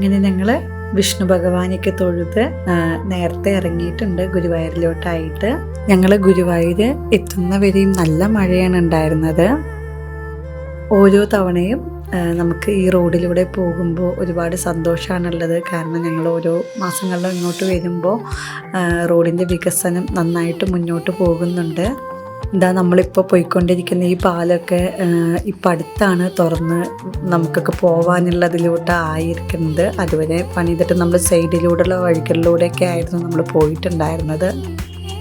അങ്ങനെ ഞങ്ങൾ വിഷ്ണു ഭഗവാനൊക്കെ തൊഴുത് നേരത്തെ ഇറങ്ങിയിട്ടുണ്ട് ഗുരുവായൂരിലോട്ടായിട്ട്. ഞങ്ങൾ ഗുരുവായൂർ എത്തുന്നവരെയും നല്ല മഴയാണ് ഉണ്ടായിരുന്നത്. ഓരോ തവണയും നമുക്ക് ഈ റോഡിലൂടെ പോകുമ്പോൾ ഒരുപാട് സന്തോഷമാണുള്ളത്. കാരണം ഞങ്ങൾ ഓരോ മാസങ്ങളിലും ഇങ്ങോട്ട് വരുമ്പോൾ റോഡിൻ്റെ വികസനം നന്നായിട്ട് മുന്നോട്ട് പോകുന്നുണ്ട്. നമ്മളിപ്പോൾ പോയിക്കൊണ്ടിരിക്കുന്ന ഈ പാലമൊക്കെ ഇപ്പം അടുത്താണ് തുറന്ന് നമുക്കൊക്കെ പോകാനുള്ളതിലൂടെ ആയിരിക്കുന്നത്. അതുവരെ പണിതിട്ട് നമ്മൾ സൈഡിലൂടെയുള്ള വഴികളിലൂടെയൊക്കെ ആയിരുന്നു നമ്മൾ പോയിട്ടുണ്ടായിരുന്നത്.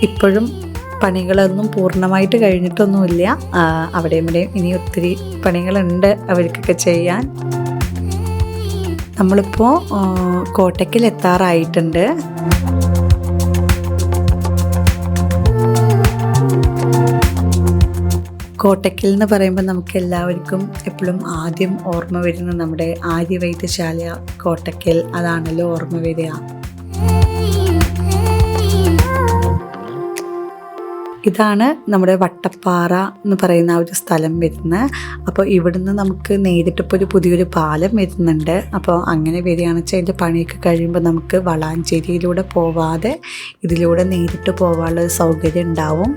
ഇപ്പോഴും പണികളൊന്നും പൂർണ്ണമായിട്ട് കഴിഞ്ഞിട്ടൊന്നുമില്ല. അവിടെയും ഇവിടെയും ഇനി ഒത്തിരി പണികളുണ്ട് അവർക്കൊക്കെ ചെയ്യാൻ. നമ്മളിപ്പോൾ കോട്ടയ്ക്കൽ എത്താറായിട്ടുണ്ട്. കോട്ടയ്ക്കൽ എന്ന് പറയുമ്പോൾ നമുക്ക് എല്ലാവർക്കും എപ്പോഴും ആദ്യം ഓർമ്മ വരുന്നത് നമ്മുടെ ആര്യവൈദ്യശാല കോട്ടയ്ക്കൽ, അതാണല്ലോ ഓർമ്മ വരിക. ഇതാണ് നമ്മുടെ വട്ടപ്പാറ എന്ന് പറയുന്ന ഒരു സ്ഥലം വരുന്നത്. അപ്പോൾ ഇവിടുന്ന് നമുക്ക് നേരിട്ടിപ്പോൾ ഒരു പുതിയൊരു പാലം വരുന്നുണ്ട്. അപ്പോൾ അങ്ങനെ വരികയാണെന്ന് വെച്ചാൽ അതിൻ്റെ പണിയൊക്കെ കഴിയുമ്പോൾ നമുക്ക് വളാഞ്ചേരിയിലൂടെ പോവാതെ ഇതിലൂടെ നേരിട്ട് പോകാനുള്ള സൗകര്യം ഉണ്ടാവും.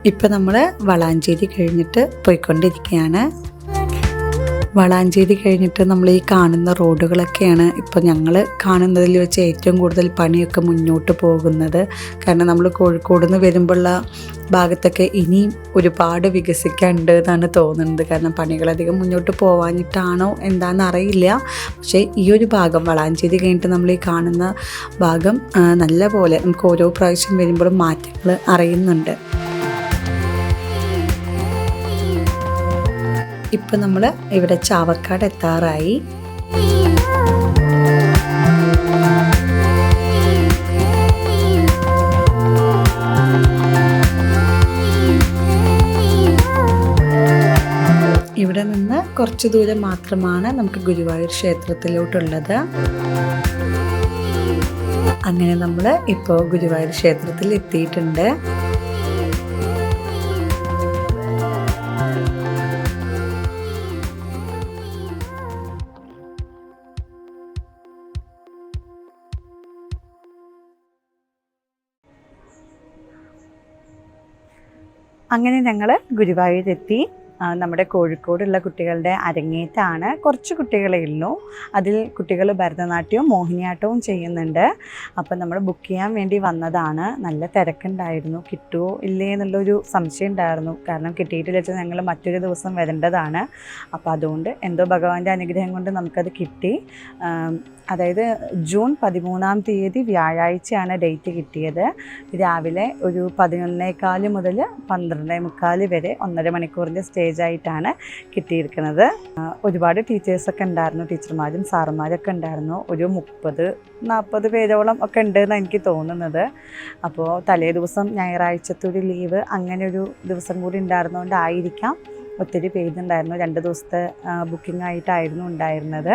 ഇപ്പം നമ്മൾ വളാഞ്ചേരി കഴിഞ്ഞിട്ട് പോയിക്കൊണ്ടിരിക്കുകയാണ്. വളാഞ്ചേരി കഴിഞ്ഞിട്ട് നമ്മൾ ഈ കാണുന്ന റോഡുകളൊക്കെയാണ് ഇപ്പോൾ ഞങ്ങൾ കാണുന്നതിൽ വെച്ച് ഏറ്റവും കൂടുതൽ പണിയൊക്കെ മുന്നോട്ട് പോകുന്നത്. കാരണം നമ്മൾ കോഴിക്കോട് നിന്ന് വരുമ്പോഴുള്ള ഭാഗത്തൊക്കെ ഇനിയും ഒരുപാട് വികസിക്കാനുണ്ട് എന്നാണ് തോന്നുന്നത്. കാരണം പണികളധികം മുന്നോട്ട് പോകാനിട്ടാണോ എന്താണെന്ന് അറിയില്ല. പക്ഷേ ഈ ഒരു ഭാഗം വളാഞ്ചേരി കഴിഞ്ഞിട്ട് നമ്മൾ ഈ കാണുന്ന ഭാഗം നല്ല പോലെ നമുക്ക് ഓരോ പ്രാവശ്യം വരുമ്പോഴും മാറ്റങ്ങൾ അറിയുന്നുണ്ട്. ഇപ്പം നമ്മൾ ഇവിടെ ചാവക്കാട് എത്താറായി. ഇവിടെ നിന്ന് കുറച്ച് ദൂരം മാത്രമാണ് നമുക്ക് ഗുരുവായൂർ ക്ഷേത്രത്തിലോട്ടുള്ളത്. അങ്ങനെ നമ്മൾ ഇപ്പോൾ ഗുരുവായൂർ ക്ഷേത്രത്തിൽ എത്തിയിട്ടുണ്ട്. അങ്ങനെ ഞങ്ങൾ ഗുരുവായൂരെത്തി. നമ്മുടെ കോഴിക്കോടുള്ള കുട്ടികളുടെ അരങ്ങേറ്റമാണ്. കുറച്ച് കുട്ടികളെ ഉള്ളൂ. അതിൽ കുട്ടികൾ ഭരതനാട്യവും മോഹിനിയാട്ടവും ചെയ്യുന്നുണ്ട്. അപ്പോൾ നമ്മൾ ബുക്ക് ചെയ്യാൻ വേണ്ടി വന്നതാണ്. നല്ല തിരക്കുണ്ടായിരുന്നു. കിട്ടുമോ ഇല്ലേ എന്നുള്ളൊരു സംശയം ഉണ്ടായിരുന്നു. കാരണം കിട്ടിയിട്ടില്ല വെച്ചാൽ ഞങ്ങൾ മറ്റൊരു ദിവസം വരേണ്ടതാണ്. അപ്പോൾ അതുകൊണ്ട് എന്തോ ഭഗവാന്റെ അനുഗ്രഹം കൊണ്ട് നമുക്കത് കിട്ടി. അതായത് ജൂൺ 13 വ്യാഴാഴ്ചയാണ് ഡേറ്റ് കിട്ടിയത്. രാവിലെ ഒരു 11:15 മുതൽ 12:45 വരെ 1.5 മണിക്കൂറിൻ്റെ സ്റ്റേജായിട്ടാണ് കിട്ടിയിരിക്കുന്നത്. ഒരുപാട് ടീച്ചേഴ്സൊക്കെ ഉണ്ടായിരുന്നു. ടീച്ചർമാരും സാറന്മാരൊക്കെ ഉണ്ടായിരുന്നു. ഒരു 30-40 പേരോളം ഒക്കെ ഉണ്ടെന്ന് എനിക്ക് തോന്നുന്നത്. അപ്പോൾ തലേ ദിവസം ഞായറാഴ്ചത്തൊരു ലീവ് അങ്ങനെ ഒരു ദിവസം കൂടി ഉണ്ടായിരുന്നുകൊണ്ടായിരിക്കാം ഒത്തിരി പേരുണ്ടായിരുന്നു. 2 ദിവസത്തെ ബുക്കിംഗ് ആയിട്ടായിരുന്നു ഉണ്ടായിരുന്നത്.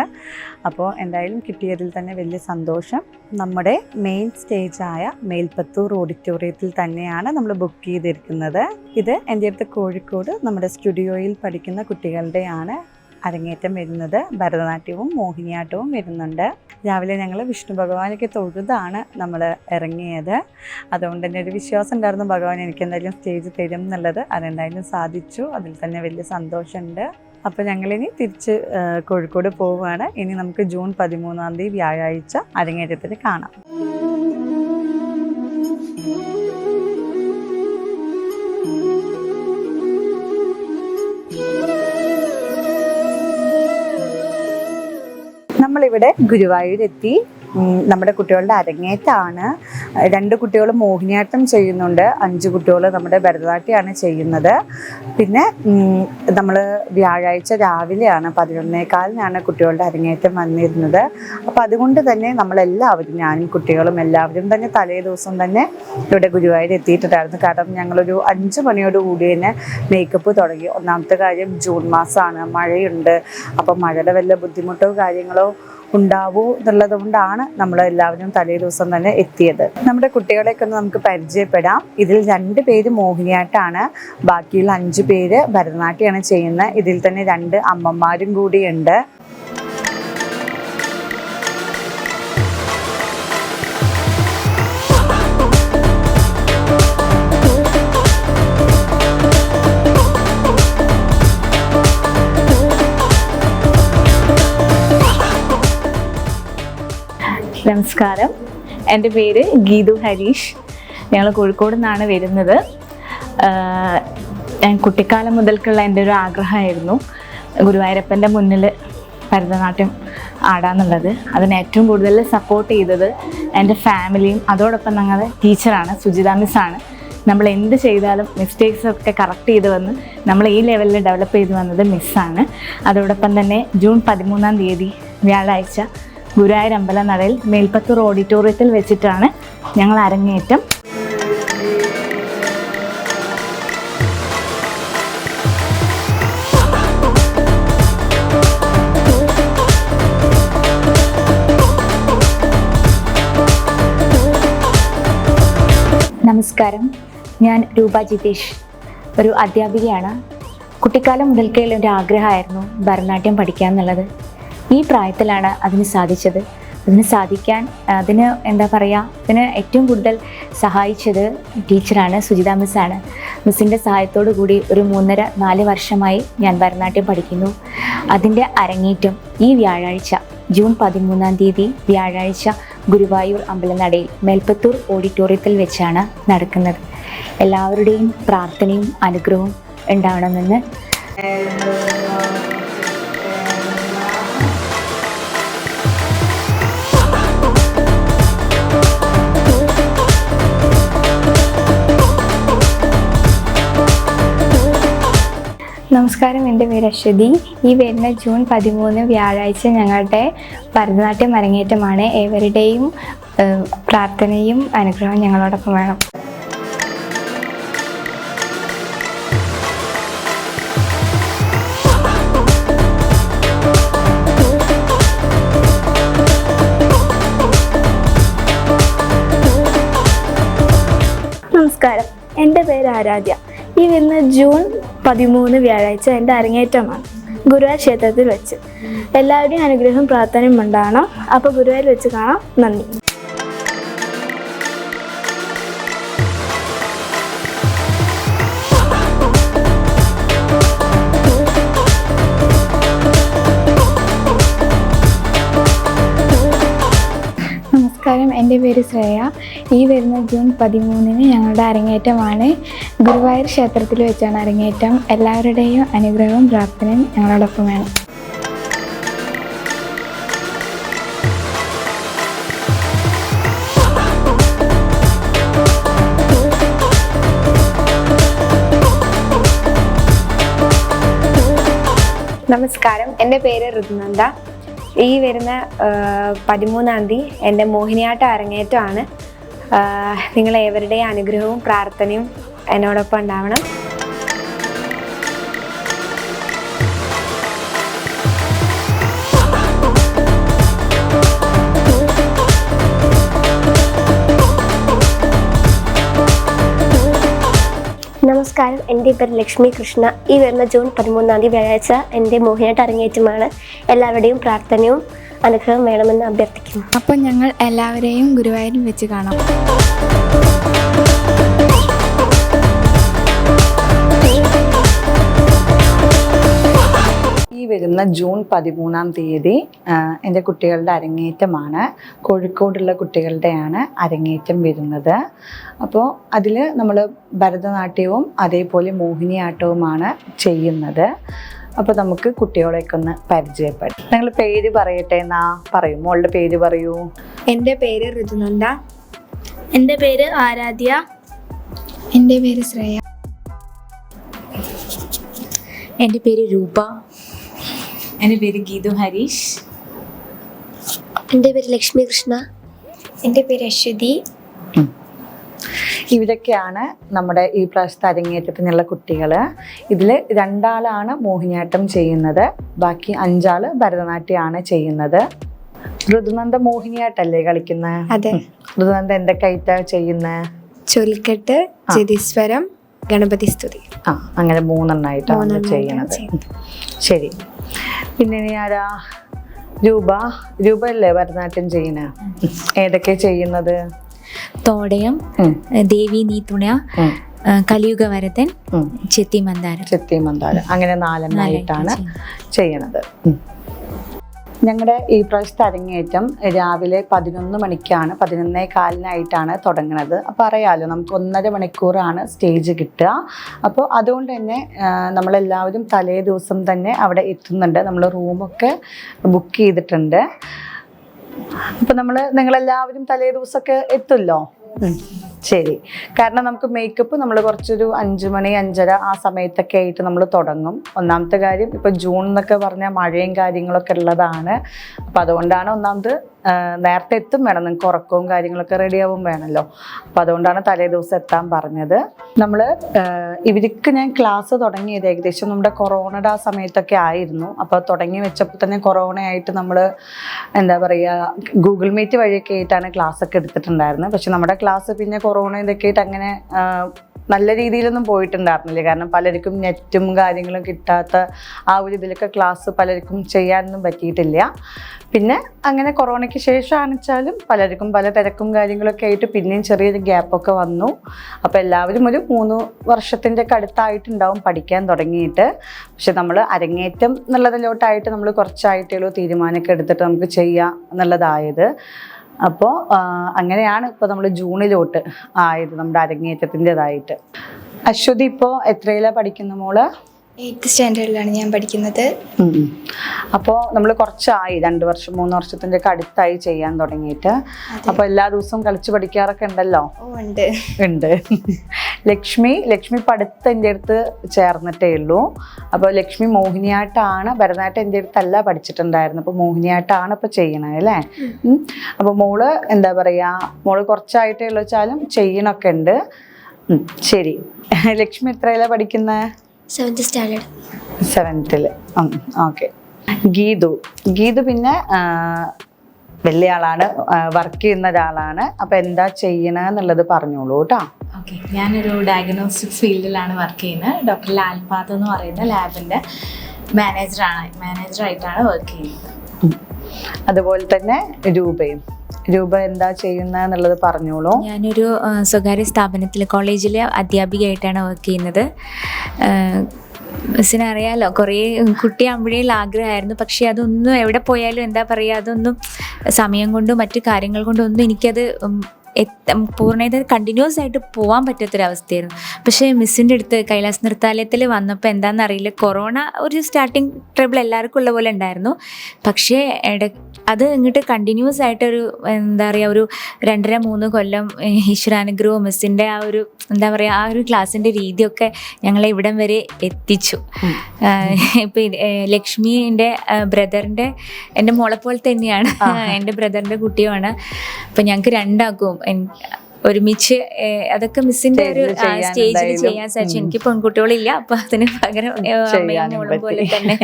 അപ്പോൾ എന്തായാലും കിട്ടിയതിൽ തന്നെ വലിയ സന്തോഷം. നമ്മുടെ മെയിൻ സ്റ്റേജായ മേൽപ്പത്തൂർ ഓഡിറ്റോറിയത്തിൽ തന്നെയാണ് നമ്മൾ ബുക്ക് ചെയ്തിരിക്കുന്നത്. ഇത് എൻ്റെ അടുത്ത് കോഴിക്കോട് നമ്മുടെ സ്റ്റുഡിയോയിൽ പഠിക്കുന്ന കുട്ടികളുടെയാണ് അരങ്ങേറ്റം വരുന്നത്. ഭരതനാട്യവും മോഹിനിയാട്ടവും വരുന്നുണ്ട്. രാവിലെ ഞങ്ങൾ വിഷ്ണു ഭഗവാനൊക്കെ തൊഴുതാണ് നമ്മൾ ഇറങ്ങിയത്. അതുകൊണ്ട് തന്നെ ഒരു വിശ്വാസം ഉണ്ടായിരുന്നു ഭഗവാൻ എനിക്ക് എന്തായാലും സ്റ്റേജ് തരും എന്നുള്ളത്. അതെന്തായാലും സാധിച്ചു. അതിൽ തന്നെ വലിയ സന്തോഷമുണ്ട്. അപ്പോൾ ഞങ്ങളിനി തിരിച്ച് കോഴിക്കോട് പോവുകയാണ്. ഇനി നമുക്ക് ജൂൺ 13 വ്യാഴാഴ്ച അരങ്ങേറ്റത്തിന് കാണാം. നമ്മളിവിടെ ഗുരുവായൂരെത്തി. നമ്മുടെ കുട്ടികളുടെ അരങ്ങേറ്റമാണ്. 2 കുട്ടികൾ മോഹിനിയാട്ടം ചെയ്യുന്നുണ്ട്. 5 കുട്ടികൾ നമ്മുടെ ഭരതനാട്യമാണ് ചെയ്യുന്നത്. പിന്നെ നമ്മൾ വ്യാഴാഴ്ച രാവിലെയാണ് 11:15 കുട്ടികളുടെ അരങ്ങേറ്റം വന്നിരുന്നത്. അപ്പോൾ അതുകൊണ്ട് തന്നെ നമ്മളെല്ലാവരും, ഞാനും കുട്ടികളും എല്ലാവരും തന്നെ തലേ ദിവസം തന്നെ ഇവിടെ ഗുരുവായൂർ എത്തിയിട്ടുണ്ടായിരുന്നു. കാരണം ഞങ്ങളൊരു 5 മണിയോട് കൂടി തന്നെ മേക്കപ്പ് തുടങ്ങി. ഒന്നാമത്തെ കാര്യം ജൂൺ മാസമാണ്, മഴയുണ്ട്. അപ്പോൾ മഴയുടെ വല്ല ബുദ്ധിമുട്ടോ കാര്യങ്ങളോ ഉണ്ടാവൂ എന്നുള്ളത് കൊണ്ടാണ് നമ്മൾ എല്ലാവരും തലേ ദിവസം തന്നെ എത്തിയത്. നമ്മുടെ കുട്ടികളെയൊക്കെ ഒന്ന് നമുക്ക് പരിചയപ്പെടാം. ഇതിൽ 2 പേര് മോഹിനിയാട്ടാണ്, ബാക്കിയുള്ള 5 പേര് ഭരതനാട്യമാണ് ചെയ്യുന്നത്. ഇതിൽ തന്നെ 2 അമ്മമാരും കൂടിയുണ്ട്. നമസ്കാരം, എൻ്റെ പേര് ഗീതു ഹരീഷ്. ഞങ്ങൾ കോഴിക്കോട് നിന്നാണ് വരുന്നത്. ഞാൻ കുട്ടിക്കാലം മുതൽക്കുള്ള എൻ്റെ ഒരു ആഗ്രഹമായിരുന്നു ഗുരുവായൂരപ്പൻ്റെ മുന്നിൽ ഭരതനാട്യം ആടാന്നുള്ളത്. അതിന് ഏറ്റവും കൂടുതൽ സപ്പോർട്ട് ചെയ്തത് എൻ്റെ ഫാമിലിയും അതോടൊപ്പം ഞങ്ങളുടെ ടീച്ചറാണ്, സുജിത മിസ്സാണ്. നമ്മൾ എന്ത് ചെയ്താലും മിസ്റ്റേക്സ് ഒക്കെ കറക്റ്റ് ചെയ്ത് വന്ന് നമ്മൾ ഈ ലെവലിൽ ഡെവലപ്പ് ചെയ്ത് വന്നത് മിസ്സാണ്. അതോടൊപ്പം തന്നെ ജൂൺ 13-ാം തീയതി വ്യാഴാഴ്ച ഗുരുവായൂർ അമ്പലനടയിൽ മേൽപ്പത്തൂർ ഓഡിറ്റോറിയത്തിൽ വെച്ചിട്ടാണ് ഞങ്ങൾ അരങ്ങേറ്റം. നമസ്കാരം, ഞാൻ രൂപ ജിതേഷ്, ഒരു അധ്യാപികയാണ്. കുട്ടിക്കാലം മുതൽക്കുള്ള ഒരു ആഗ്രഹമായിരുന്നു ഭരതനാട്യം പഠിക്കുക എന്നുള്ളത്. ഈ പ്രായത്തിലാണ് അതിന് സാധിച്ചത്. അതിന് എന്താ പറയുക, അതിന് ഏറ്റവും കൂടുതൽ സഹായിച്ചത് ടീച്ചറാണ്, സുജിത മിസ്സാണ്. മിസ്സിൻ്റെ സഹായത്തോടു കൂടി ഒരു 3.5-4 വർഷമായി ഞാൻ ഭരതനാട്യം പഠിക്കുന്നു. അതിൻ്റെ അരങ്ങേറ്റം ഈ വ്യാഴാഴ്ച ജൂൺ 13-ാം തീയതി വ്യാഴാഴ്ച ഗുരുവായൂർ അമ്പലനടയിൽ മേൽപ്പത്തൂർ ഓഡിറ്റോറിയത്തിൽ വെച്ചാണ് നടക്കുന്നത്. എല്ലാവരുടെയും പ്രാർത്ഥനയും അനുഗ്രഹവും ഉണ്ടാവണമെന്ന്. നമസ്കാരം, എൻ്റെ പേര് അശ്വതി. ഈ വരുന്ന ജൂൺ 13 വ്യാഴാഴ്ച ഞങ്ങളുടെ ഭരതനാട്യം അരങ്ങേറ്റമാണ്. ഏവരുടെയും പ്രാർത്ഥനയും അനുഗ്രഹവും ഞങ്ങളോടൊപ്പം വേണം. നമസ്കാരം, എൻ്റെ പേര് ആരാധ്യ. ഈ വരുന്ന ജൂൺ 13 വ്യാഴാഴ്ച എൻ്റെ അരങ്ങേറ്റമാണ് ഗുരുവായൂർ ക്ഷേത്രത്തിൽ വെച്ച്. എല്ലാവരുടെയും അനുഗ്രഹവും പ്രാർത്ഥനയും ഉണ്ടാകണം. അപ്പോൾ ഗുരുവായൂർ വെച്ച് കാണാം. നന്ദി. നമസ്കാരം, എൻ്റെ പേര് ശ്രേയ. ഈ വരുന്ന ജൂൺ 13 ഞങ്ങളുടെ അരങ്ങേറ്റമാണ്. ഗുരുവായൂർ ക്ഷേത്രത്തിൽ വെച്ചാണ് അരങ്ങേറ്റം. എല്ലാവരുടെയും അനുഗ്രഹവും പ്രാർത്ഥനയും ഞങ്ങളോടൊപ്പം വേണം. നമസ്കാരം, എൻ്റെ പേര് ഋതുനന്ദ. ഈ വരുന്ന 13-ാം തീയതി എൻ്റെ മോഹിനിയാട്ടം അരങ്ങേറ്റമാണ്. നിങ്ങളേവരുടെയും അനുഗ്രഹവും പ്രാർത്ഥനയും എന്നോടൊപ്പം ഉണ്ടാവണം. നമസ്കാരം, എൻ്റെ പേര് ലക്ഷ്മി കൃഷ്ണ. ഈ വരുന്ന ജൂൺ 13-ാം തീയതി വ്യാഴാഴ്ച എൻ്റെ മോഹിനിയാട്ടം അരങ്ങേറ്റമാണ്. എല്ലാവരുടെയും പ്രാർത്ഥനയും അനുഗ്രഹം വേണമെന്ന് അഭ്യർത്ഥിക്കുന്നു. അപ്പോൾ ഞങ്ങൾ എല്ലാവരെയും ഗുരുവായൂരിൽ വെച്ച് കാണാം. ഈ വരുന്ന ജൂൺ 13-ാം തീയതി എൻ്റെ കുട്ടികളുടെ അരങ്ങേറ്റമാണ്. കോഴിക്കോടുള്ള കുട്ടികളുടെയാണ് അരങ്ങേറ്റം വരുന്നത്. അപ്പോൾ അതിൽ നമ്മൾ ഭരതനാട്യവും അതേപോലെ മോഹിനിയാട്ടവുമാണ് ചെയ്യുന്നത്. അപ്പോൾ നമുക്ക് കുട്ടികളെയൊക്കെ ഒന്ന് പരിചയപ്പെടാം. നിങ്ങൾ പേര് പറയട്ടെ എന്നാ പറയും. മോളുടെ പേര് പറയൂ. എൻ്റെ പേര് ഋതുനന്ദ. എൻ്റെ പേര് ആരാധ്യ. എൻ്റെ പേര് ശ്രേയ. എൻ്റെ പേര് രൂപ. എൻ്റെ പേര് ഗീതു ഹരീഷ്. എൻ്റെ പേര് ലക്ഷ്മി കൃഷ്ണ. എൻ്റെ പേര് അശ്വതി. ഇവരൊക്കെയാണ് നമ്മുടെ ഈ പ്രാവശ്യത്തെ അരങ്ങേറ്റത്തിനുള്ള കുട്ടികൾ. ഇതിൽ 2 ആളാണ് മോഹിനിയാട്ടം ചെയ്യുന്നത്, ബാക്കി 5 ആൾ ഭരതനാട്യമാണ് ചെയ്യുന്നത്. ഋതുനന്ദ മോഹിനിയാട്ടല്ലേ കളിക്കുന്നത്? അതെ. ഋതുനന്ദ എന്തൊക്കെ ആയിട്ടാ ചെയ്യുന്നത്? ചൊൽക്കെട്ട്, ചിതിസ്വരം, ഗണപതി സ്തുതി. അങ്ങനെ 3 എണ്ണമായിട്ടാണ് ചെയ്യണത്. ശരി. പിന്നെ ഇനി ആരാ? രൂപ അല്ലേ ഭരതനാട്യം ചെയ്യണ? ഏതൊക്കെ ചെയ്യുന്നത്? തോടയം, ദേവി നീ തുണ, കലിയുഗ വരദൻ, ചെത്തി മന്ദാരം, അങ്ങനെ 4 എണ്ണമായിട്ടാണ് ചെയ്യണത്. ഞങ്ങളുടെ ഈ പ്രാവശ്യത്തെ അരങ്ങേറ്റം രാവിലെ 11 മണിക്കാണ്, 11:15 തുടങ്ങുന്നത്. അപ്പോൾ അറിയാമല്ലോ, നമുക്ക് 1.5 മണിക്കൂറാണ് സ്റ്റേജ് കിട്ടുക. അപ്പോൾ അതുകൊണ്ട് തന്നെ നമ്മളെല്ലാവരും തലേ ദിവസം തന്നെ അവിടെ എത്തുന്നുണ്ട്. നമ്മൾ റൂമൊക്കെ ബുക്ക് ചെയ്തിട്ടുണ്ട്. അപ്പോൾ നിങ്ങളെല്ലാവരും തലേ ദിവസമൊക്കെ എത്തുമല്ലോ? ശരി. കാരണം നമുക്ക് മേക്കപ്പ് നമ്മൾ കുറച്ചൊരു 5 മണി 5:30 ആ സമയത്തൊക്കെ ആയിട്ട് നമ്മൾ തുടങ്ങും. ഒന്നാമത്തെ കാര്യം, ഇപ്പോൾ ജൂൺ എന്നൊക്കെ പറഞ്ഞാൽ മഴയും കാര്യങ്ങളൊക്കെ ഉള്ളതാണ്. അപ്പോൾ അതുകൊണ്ടാണ് ഒന്നാമത് നേരത്തെ എത്തും വേണം, നിങ്ങൾക്ക് ഉറക്കവും കാര്യങ്ങളൊക്കെ റെഡിയാവും വേണമല്ലോ. അപ്പോൾ അതുകൊണ്ടാണ് തലേ ദിവസം എത്താൻ പറഞ്ഞത്. ഇവർക്ക് ഞാൻ ക്ലാസ് തുടങ്ങിയത് ഏകദേശം നമ്മുടെ കൊറോണയുടെ ആ സമയത്തൊക്കെ ആയിരുന്നു. അപ്പോൾ തുടങ്ങി വെച്ചപ്പോൾ തന്നെ കൊറോണയായിട്ട് നമ്മൾ എന്താ പറയുക, ഗൂഗിൾ മീറ്റ് വഴിയൊക്കെ ആയിട്ടാണ് ക്ലാസ്സൊക്കെ എടുത്തിട്ടുണ്ടായിരുന്നത്. പക്ഷെ നമ്മുടെ ക്ലാസ് പിന്നെ കൊറോണ ഇതൊക്കെ ആയിട്ട് അങ്ങനെ നല്ല രീതിയിലൊന്നും പോയിട്ടുണ്ടായിരുന്നില്ല. കാരണം പലർക്കും നെറ്റും കാര്യങ്ങളും കിട്ടാത്ത ആ ഒരു ഇതിലൊക്കെ ക്ലാസ് പലർക്കും ചെയ്യാനൊന്നും പറ്റിയിട്ടില്ല. പിന്നെ അങ്ങനെ കൊറോണയ്ക്ക് ശേഷമാണെച്ചാലും പലർക്കും പല തിരക്കും കാര്യങ്ങളൊക്കെ ആയിട്ട് പിന്നെയും ചെറിയൊരു ഗ്യാപ്പൊക്കെ വന്നു. അപ്പോൾ എല്ലാവരും ഒരു 3 വർഷത്തിൻ്റെ ഒക്കെ അടുത്തായിട്ടുണ്ടാവും പഠിക്കാൻ തുടങ്ങിയിട്ട്. പക്ഷെ നമ്മൾ അരങ്ങേറ്റം എന്നുള്ളതിലോട്ടായിട്ട് നമ്മൾ കുറച്ചായിട്ടുള്ള തീരുമാനമൊക്കെ എടുത്തിട്ട് നമുക്ക് ചെയ്യാം എന്നുള്ളതായത്. അപ്പോൾ അങ്ങനെയാണ് ഇപ്പോൾ നമ്മൾ ജൂണിലോട്ട് ആയത് നമ്മുടെ അരങ്ങേറ്റത്തിൻ്റെതായിട്ട്. അശ്വതി ഇപ്പോൾ എത്രയിലാണ് പഠിക്കുന്ന മോള്? 8th സ്റ്റാൻഡേർഡിലാണ് ഞാൻ പഠിക്കുന്നത്. അപ്പോൾ നമ്മൾ കുറച്ചായി 2 വർഷം 3 വർഷത്തിൻ്റെ ഒക്കെ അടുത്തായി ചെയ്യാൻ തുടങ്ങിയിട്ട്. അപ്പോൾ എല്ലാ ദിവസവും കളിച്ച് പഠിക്കാറൊക്കെ ഉണ്ടല്ലോ? ഉണ്ട്. ലക്ഷ്മി പഠിത്തം എൻ്റെ അടുത്ത് ചേർന്നിട്ടേ ഉള്ളൂ. അപ്പോൾ ലക്ഷ്മി മോഹിനിയാട്ടമാണ്, ഭരതനാട്യം എൻ്റെ അടുത്തല്ല പഠിച്ചിട്ടുണ്ടായിരുന്നു. അപ്പോൾ മോഹിനിയാട്ടമാണ് ഇപ്പോൾ ചെയ്യണത് അല്ലേ? അപ്പോൾ മോള് എന്താ പറയുക, മോള് കുറച്ചായിട്ടേ ഉള്ളൂ വെച്ചാലും ചെയ്യണമൊക്കെ ഉണ്ട്. ശരി. ലക്ഷ്മി എത്രയിലാണ് പഠിക്കുന്നത്? 7th standard. 7th. Okay. Geethu പിന്നെ വലിയ ആളാണ്, വർക്ക് ചെയ്യുന്ന ഒരാളാണ്. അപ്പം എന്താ ചെയ്യണമെന്നുള്ളത് പറഞ്ഞോളൂ കേട്ടോ. ഓക്കെ, ഞാനൊരു ഡയഗ്നോസ്റ്റിക്സ് ഫീൽഡിലാണ് വർക്ക് ചെയ്യുന്നത്. ഡോക്ടർ ലാൽപാത്ത് എന്ന് പറയുന്ന ലാബിൻ്റെ മാനേജറായിട്ടാണ് വർക്ക് ചെയ്യുന്നത്. അതുപോലെ തന്നെ രൂപ എന്താ ചെയ്യുന്നതെന്നുള്ളത് പറഞ്ഞോളൂ. ഞാനൊരു സ്വകാര്യ സ്ഥാപനത്തിൽ കോളേജിൽ അധ്യാപികയായിട്ടാണ് വർക്ക് ചെയ്യുന്നത്. മിസ്സിന് അറിയാമല്ലോ, കുറേ കുട്ടിയാകുമ്പോഴേയുള്ള ആഗ്രഹമായിരുന്നു. പക്ഷേ അതൊന്നും എവിടെ പോയാലും എന്താ പറയുക, അതൊന്നും സമയം കൊണ്ടും മറ്റു കാര്യങ്ങൾ കൊണ്ടും ഒന്നും എനിക്കത് പൂർണ്ണത കണ്ടിന്യൂസ് ആയിട്ട് പോകാൻ പറ്റാത്തൊരവസ്ഥയായിരുന്നു. പക്ഷേ മിസ്സിൻ്റെ അടുത്ത് കൈലാസ് നൃത്താലയത്തിൽ വന്നപ്പോൾ എന്താണെന്നറിയില്ല, കൊറോണ ഒരു സ്റ്റാർട്ടിങ് ട്രബിൾ എല്ലാവർക്കും ഉള്ള പോലെ ഉണ്ടായിരുന്നു. പക്ഷേ അത് ഇങ്ങോട്ട് കണ്ടിന്യൂസ് ആയിട്ടൊരു എന്താ പറയുക, ഒരു 2.5-3 കൊല്ലം ഈശ്വരാനുഗ്രഹവും മിസ്സിൻ്റെ ആ ഒരു എന്താ പറയുക, ആ ഒരു ക്ലാസ്സിൻ്റെ രീതിയൊക്കെ ഞങ്ങളെ ഇവിടം വരെ എത്തിച്ചു. ഇപ്പം ലക്ഷ്മിൻ്റെ ബ്രദറിൻ്റെ, എൻ്റെ മോളെ പോലെ തന്നെയാണ്, എൻ്റെ ബ്രദറിൻ്റെ കുട്ടിയുമാണ്. അപ്പം ഞങ്ങൾക്ക് രണ്ടാക്കും ഒരുമിച്ച് അതൊക്കെ മിസ്സിന്റെ ഒരു സ്റ്റേജിൽ ചെയ്യാൻ സാധിച്ചു. എനിക്ക് പെൺകുട്ടികളില്ല, അപ്പൊ അതിന് പകരം അമ്മയും മോളും പോലെ തന്നെ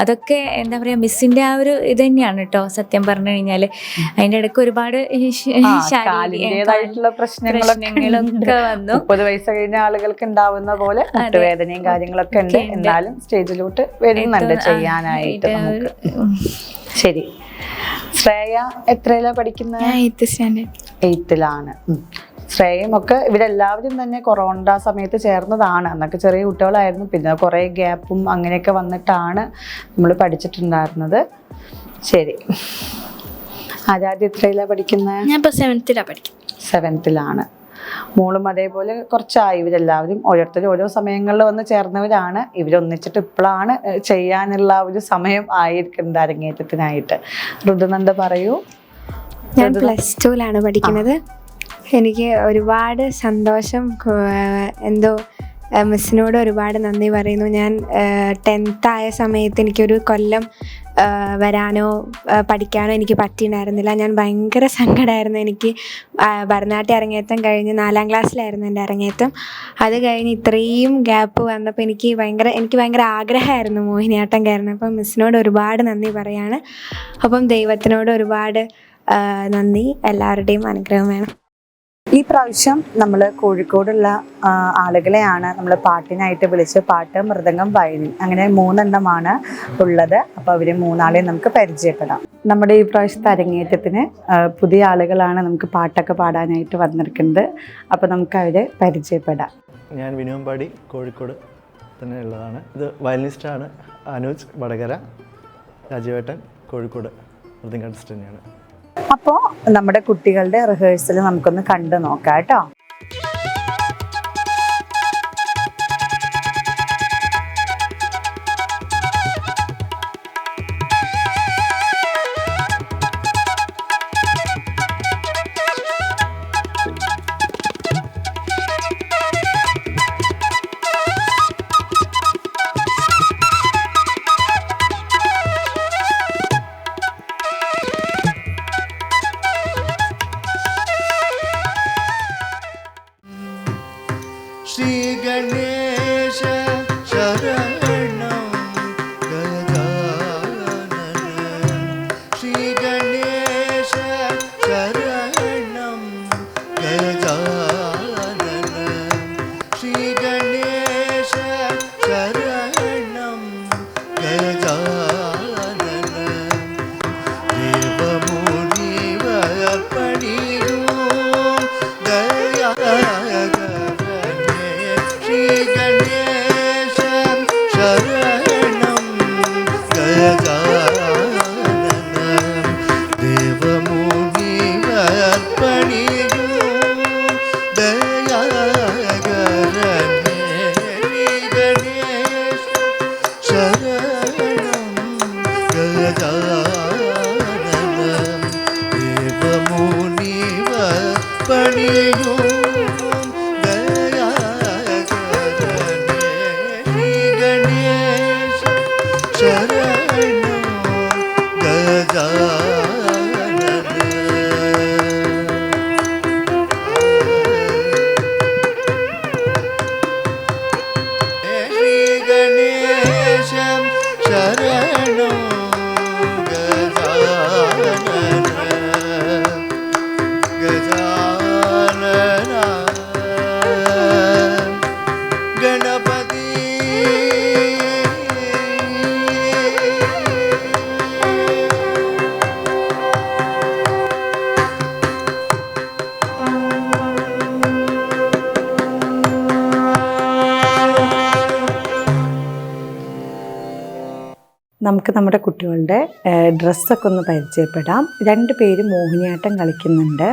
അതൊക്കെ എന്താ പറയാ, മിസ്സിന്റെ ആ ഒരു ഇത് തന്നെയാണ് കേട്ടോ. സത്യം പറഞ്ഞു കഴിഞ്ഞാല് അതിന്റെ ഇടയ്ക്ക് ഒരുപാട് പ്രശ്നങ്ങളൊക്കെ വന്നു. 30 വയസ്സ് കഴിഞ്ഞ ആളുകൾക്ക് ഉണ്ടാവുന്ന പോലെ വേദനയും കാര്യങ്ങളൊക്കെ ഉണ്ട്. എന്നാലും സ്റ്റേജിലോട്ട് വരുന്നുണ്ട് ചെയ്യാനായിട്ട്. ശരി. ശ്രേയ എത്രയിലാണ് പഠിക്കുന്നത്? 8th standard. 8th. ശ്രേയയും ഒക്കെ ഇവരെല്ലാവരും തന്നെ കൊറോണ സമയത്ത് ചേർന്നതാണ്. അന്നൊക്കെ ചെറിയ കുട്ടികളായിരുന്നു. പിന്നെ കുറേ ഗ്യാപ്പും അങ്ങനെയൊക്കെ വന്നിട്ടാണ് നമ്മൾ പഠിച്ചിട്ടുണ്ടായിരുന്നത്. ശരി. ആരാധ്യ എത്രയിലാണ് പഠിക്കുന്നത്? ഞാൻ ഇപ്പോൾ 7th പഠിക്കുന്നത്. 7th. മോളും അതേപോലെ കുറച്ചായി. ഇവരെല്ലാവരും ഓരോരുത്തരും ഓരോ സമയങ്ങളിൽ വന്ന് ചേർന്നവരാണ്. ഇവരൊന്നിച്ചിട്ട് ഇപ്പോഴാണ് ചെയ്യാനുള്ള ഒരു സമയം ആയിരിക്കുന്നത് അരങ്ങേറ്റത്തിനായിട്ട്. ഋതുനന്ദ പറയൂ. ഞാൻ +2 പഠിക്കുന്നത്. എനിക്ക് ഒരുപാട് സന്തോഷം, എന്തോ മിസ്സിനോട് ഒരുപാട് നന്ദി പറയുന്നു. ഞാൻ 10th ആയ സമയത്ത് എനിക്കൊരു കൊല്ലം വരാനോ പഠിക്കാനോ എനിക്ക് പറ്റിയിട്ടുണ്ടായിരുന്നില്ല. ഞാൻ ഭയങ്കര സങ്കടമായിരുന്നു. എനിക്ക് ഭരതനാട്യം അരങ്ങേറ്റം കഴിഞ്ഞ് 4ാം ക്ലാസ്സിലായിരുന്നു എൻ്റെ അരങ്ങേറ്റം. അത് കഴിഞ്ഞ് ഇത്രയും ഗ്യാപ്പ് വന്നപ്പോൾ എനിക്ക് ഭയങ്കര ആഗ്രഹമായിരുന്നു മോഹിനിയാട്ടം കയറണം. അപ്പം മിസ്സിനോട് ഒരുപാട് നന്ദി പറയാണ്. അപ്പം ദൈവത്തിനോട് ഒരുപാട് നന്ദി. എല്ലാവരുടെയും അനുഗ്രഹം വേണം. ഈ പ്രാവശ്യം നമ്മൾ കോഴിക്കോടുള്ള ആളുകളെയാണ് നമ്മൾ പാട്ടിനായിട്ട് വിളിച്ച് പാട്ട്, മൃദംഗം, വയലിൻ അങ്ങനെ 3 എണ്ണമാണ് ഉള്ളത്. അപ്പോൾ അവർ 3 ആളെയും നമുക്ക് പരിചയപ്പെടാം. നമ്മുടെ ഈ പ്രാവശ്യത്തെ അരങ്ങേറ്റത്തിന് പുതിയ ആളുകളാണ് നമുക്ക് പാട്ടൊക്കെ പാടാനായിട്ട് വന്നിരിക്കുന്നത്. അപ്പോൾ നമുക്ക് അവരെ പരിചയപ്പെടാം. ഞാൻ വിനുവമ്പാടി, കോഴിക്കോട് തന്നെ ഉള്ളതാണ്. ഇത് വയലിനിസ്റ്റാണ് അനൂജ് വടകര, രാജീവേട്ടൻ കോഴിക്കോട് മൃദംഗാർട്ടിസ്റ്റ് തന്നെയാണ്. അപ്പോൾ നമ്മുടെ കുട്ടികളുടെ റിഹേഴ്സൽ നമുക്കൊന്ന് കണ്ടു നോക്കാം കേട്ടോ. श्री गणेश शरणं गजानन, श्री गणेश शरणं गजानन, श्री गणेश शरणं गजानन, देवमुनिवर्पणियो दया നമുക്ക് നമ്മുടെ കുട്ടികളുടെ ഡ്രസ്സൊക്കെ ഒന്ന് പരിചയപ്പെടാം. 2 പേര് മോഹിനിയാട്ടം കളിക്കുന്നുണ്ട്.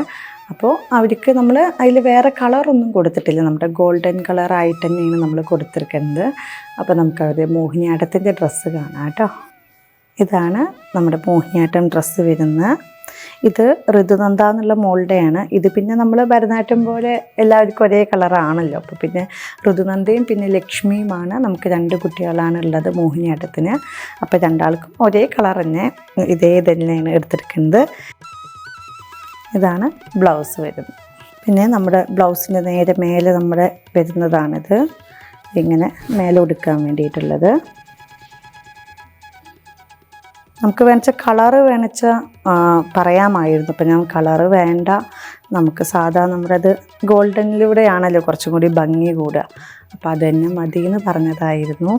അപ്പോൾ അവർക്ക് നമ്മൾ അതിൽ വേറെ കളറൊന്നും കൊടുത്തിട്ടില്ല. നമ്മുടെ ഗോൾഡൻ കളറായിട്ട് തന്നെയാണ് നമ്മൾ കൊടുത്തിരിക്കുന്നത്. അപ്പോൾ നമുക്കവർ മോഹിനിയാട്ടത്തിൻ്റെ ഡ്രസ്സ് കാണാം കേട്ടോ. ഇതാണ് നമ്മുടെ മോഹിനിയാട്ടം ഡ്രസ്സ് വരുന്നത്. ഇത് ഋതുനന്ദ എന്നുള്ള മോളുടെയാണ്. ഇത് പിന്നെ നമ്മൾ ഭരതനാട്യം പോലെ എല്ലാവർക്കും ഒരേ കളറാണല്ലോ. അപ്പോൾ പിന്നെ ഋതുനന്ദയും പിന്നെ ലക്ഷ്മിയുമാണ്. നമുക്ക് 2 കുട്ടികളാണ് ഉള്ളത് മോഹിനിയാട്ടത്തിന്. അപ്പോൾ 2 ആൾക്കും ഒരേ കളർ തന്നെ ഇതേ തന്നെയാണ് എടുത്തിരിക്കുന്നത്. ഇതാണ് ബ്ലൗസ് വരുന്നത്. പിന്നെ നമ്മുടെ ബ്ലൗസിൻ്റെ നേരെ മേലെ നമ്മുടെ വരുന്നതാണിത്. ഇങ്ങനെ മേലെ ഉടുക്കാൻ വേണ്ടിയിട്ടുള്ളത്. നമുക്ക് വേണിച്ച കളറ് വേണിച്ച പറയാമായിരുന്നു. അപ്പം ഞാൻ കളറ് വേണ്ട, നമുക്ക് സാധാ നമ്മുടെ അത് ഗോൾഡനിലൂടെയാണല്ലോ കുറച്ചും കൂടി ഭംഗി കൂടുക, അപ്പം അത് തന്നെ മതി എന്ന് പറഞ്ഞതായിരുന്നു.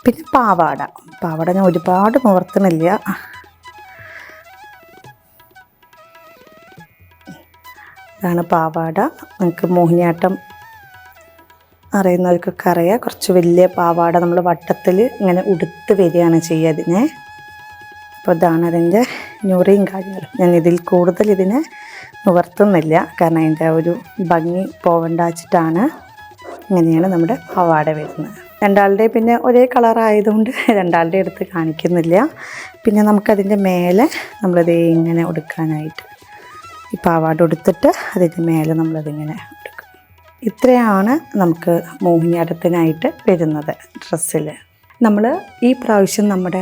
പിന്നെ പാവാട ഞാൻ ഒരുപാട് നിവർത്തണില്ല. ഇതാണ് പാവാട. നമുക്ക് മോഹിനിയാട്ടം അറിയുന്നവർക്കൊക്കെ അറിയാം. കുറച്ച് വലിയ പാവാട നമ്മൾ വട്ടത്തിൽ ഇങ്ങനെ ഉടുത്ത് വരികയാണ് ചെയ്യുക അതിനെ. അപ്പോൾ ഇതാണ് അതിൻ്റെ ഞൊറിയും കാര്യങ്ങളും. ഞാൻ ഇതിൽ കൂടുതൽ ഇതിനെ നിവർത്തുന്നില്ല, കാരണം അതിൻ്റെ ഒരു ഭംഗി പോകണ്ട വെച്ചിട്ടാണ്. ഇങ്ങനെയാണ് നമ്മുടെ പാവാട വരുന്നത്. 2 ആളുടെ പിന്നെ ഒരേ കളറായതുകൊണ്ട് 2 ആളുടെ അടുത്ത് കാണിക്കുന്നില്ല. പിന്നെ നമുക്കതിൻ്റെ മേലെ നമ്മളത് ഇങ്ങനെ ഉടുക്കാനായിട്ട് ഈ പാവാട ഉടുത്തിട്ട് അതിൻ്റെ മേലെ നമ്മളതിങ്ങനെ ഉടുക്കും. ഇത്രയാണ് നമുക്ക് മോഹിനിയാട്ടത്തിനായിട്ട് വരുന്നത് ഡ്രസ്സിൽ. നമ്മൾ ഈ പ്രാവശ്യം നമ്മുടെ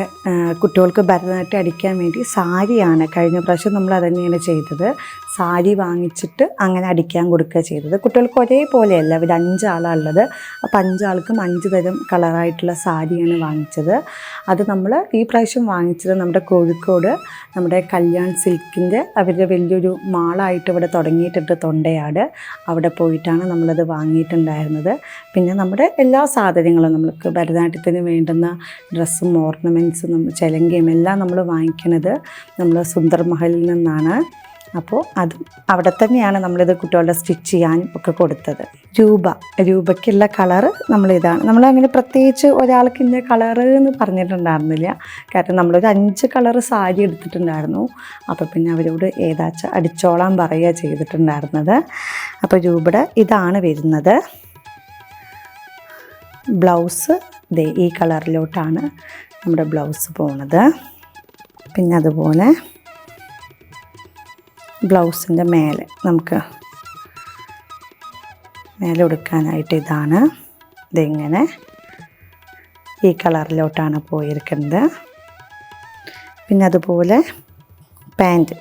കുട്ടികൾക്ക് ഭരതനാട്യം അടിക്കാൻ വേണ്ടി സാരിയാണ്. കഴിഞ്ഞ പ്രാവശ്യം നമ്മൾ അത് തന്നെയാണ് ചെയ്തത്. സാരി വാങ്ങിച്ചിട്ട് അങ്ങനെ അടിക്കാൻ കൊടുക്കുക ചെയ്തത്. കുട്ടികൾക്ക് ഒരേപോലെയല്ല, അവർ 5 ആളാണ് ഉള്ളത്. അപ്പോൾ 5 ആൾക്കും 5 തരം കളറായിട്ടുള്ള സാരിയാണ് വാങ്ങിച്ചത്. അത് നമ്മൾ ഈ പ്രാവശ്യം വാങ്ങിച്ചത് നമ്മുടെ കോഴിക്കോട് നമ്മുടെ കല്യാൺ സിൽക്കിൻ്റെ അവരുടെ വലിയൊരു മാളായിട്ട് ഇവിടെ തുടങ്ങിയിട്ടുണ്ട്, തൊണ്ടയാട്. അവിടെ പോയിട്ടാണ് നമ്മളത് വാങ്ങിയിട്ടുണ്ടായിരുന്നത്. പിന്നെ നമ്മുടെ എല്ലാ സാധനങ്ങളും നമ്മൾക്ക് ഭരതനാട്യത്തിന് വേണ്ടുന്ന ഡ്രസ്സും ഓർണമെൻറ്റ്സും ചെലങ്കയും എല്ലാം നമ്മൾ വാങ്ങിക്കുന്നത് നമ്മൾ സുന്ദർ മഹലിൽ നിന്നാണ്. അപ്പോൾ അതും അവിടെ തന്നെയാണ് നമ്മളിത് കുട്ടികളുടെ സ്റ്റിച്ച് ചെയ്യാനും ഒക്കെ കൊടുത്തത്. രൂപയ്ക്കുള്ള കളറ് നമ്മളിതാണ്. നമ്മളങ്ങനെ പ്രത്യേകിച്ച് ഒരാൾക്ക് ഇന്ന കളറ് എന്ന് പറഞ്ഞിട്ടുണ്ടായിരുന്നില്ല. കാരണം നമ്മളൊരു 5 കളറ് സാരി എടുത്തിട്ടുണ്ടായിരുന്നു. അപ്പോൾ പിന്നെ അവരോട് ഏതാച്ച അടിച്ചോളാൻ പറയുക ചെയ്തിട്ടുണ്ടായിരുന്നത്. അപ്പോൾ രൂപയുടെ ഇതാണ് വരുന്നത്. ബ്ലൗസ് ഈ കളറിലോട്ടാണ് നമ്മുടെ ബ്ലൗസ് പോകുന്നത്. പിന്നെ അതുപോലെ ബ്ലൗസിൻ്റെ മേലെ നമുക്ക് മേലെ ഉടുക്കാനായിട്ട് ഇതാണ്. ഇതിങ്ങനെ ഈ കളറിലോട്ടാണ് പോയിരിക്കുന്നത്. പിന്നെ അതുപോലെ പാൻറ്റ്,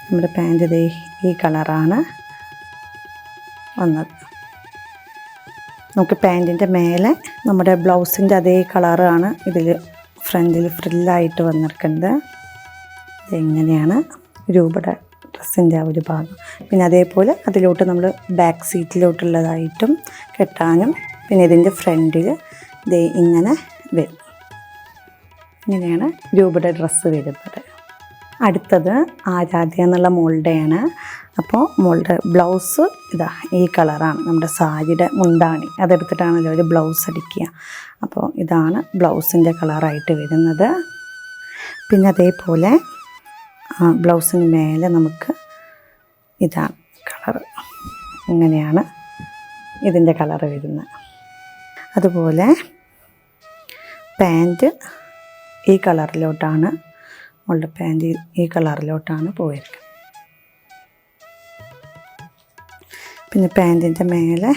നമ്മുടെ പാൻറ്റ് ഈ കളറാണ് വന്നത്. നമുക്ക് പാൻറ്റിൻ്റെ മേലെ നമ്മുടെ ബ്ലൗസിൻ്റെ അതേ കളറാണ് ഇതിൽ ഫ്രണ്ടിൽ ഫ്രില്ലായിട്ട് വന്നിരിക്കുന്നത്. ഇതെങ്ങനെയാണ് രൂപയുടെ ഡ്രസ്സിൻ്റെ ആ ഒരു ഭാഗം. പിന്നെ അതേപോലെ അതിലോട്ട് നമ്മൾ ബാക്ക് സീറ്റിലോട്ടുള്ളതായിട്ടും കെട്ടാനും, പിന്നെ ഇതിൻ്റെ ഫ്രണ്ടിൽ ഇങ്ങനെ വരും. ഇങ്ങനെയാണ് രൂപയുടെ ഡ്രസ്സ് വരുന്നത്. അടുത്തത് ആരാധ്യ എന്നുള്ള മോളുടെയാണ്. അപ്പോൾ മോളുടെ ബ്ലൗസ് ഈ കളറാണ്. നമ്മുടെ സാരിയുടെ മുന്താണി അതെടുത്തിട്ടാണല്ലോ ഒരു ബ്ലൗസ് അടിക്കുക. അപ്പോൾ ഇതാണ് ബ്ലൗസിൻ്റെ കളറായിട്ട് വരുന്നത്. പിന്നെ അതേപോലെ ബ്ലൗസിന് മേലെ നമുക്ക് ഇതാണ് കളറ്. ഇങ്ങനെയാണ് ഇതിൻ്റെ കളറ് വരുന്നത്. അതുപോലെ പാൻറ്റ് ഈ കളറിലോട്ടാണ്, അവളുടെ പാൻറ്റ് ഈ കളറിലോട്ടാണ് പോയിരിക്കുന്നത്. പിന്നെ പാൻറ്റിൻ്റെ മേലെ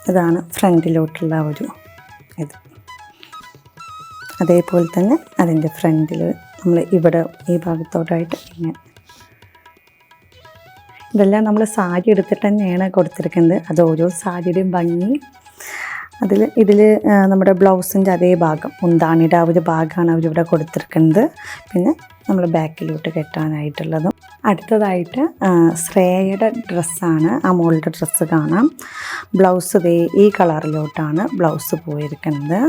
ഇതാണ് ഫ്രണ്ടിലോട്ടുള്ള ഒരു ഇത്. അതേപോലെ തന്നെ അതിൻ്റെ ഫ്രണ്ടിൽ നമ്മൾ ഇവിടെ ഈ ഭാഗത്തോട്ടായിട്ട് ഇങ്ങനെ. ഇതെല്ലാം നമ്മൾ സാരി എടുത്തിട്ട് തന്നെയാണ് കൊടുത്തിരിക്കുന്നത്. അത് ഓരോ സാരിയുടെയും ഭംഗി ഇതിൽ നമ്മുടെ ബ്ലൗസിൻ്റെ അതേ ഭാഗം മുന്താണിയുടെ ആ ഒരു ഭാഗമാണ് അവരിവിടെ കൊടുത്തിരിക്കുന്നത്. പിന്നെ നമ്മൾ ബാക്കിലോട്ട് കെട്ടാനായിട്ടുള്ളതും. അടുത്തതായിട്ട് ശ്രേയയുടെ ഡ്രസ്സാണ്. ആ മോളുടെ ഡ്രസ്സ് കാണാം. ബ്ലൗസ് ഈ കളറിലോട്ടാണ് ബ്ലൗസ് പോയിരിക്കുന്നത്.